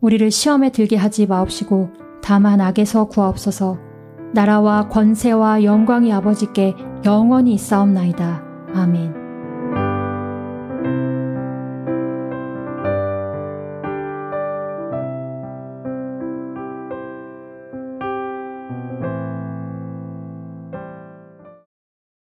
[SPEAKER 5] 우리를 시험에 들게 하지 마옵시고 다만 악에서 구하옵소서. 나라와 권세와 영광이 아버지께 영원히 있사옵나이다. 아멘.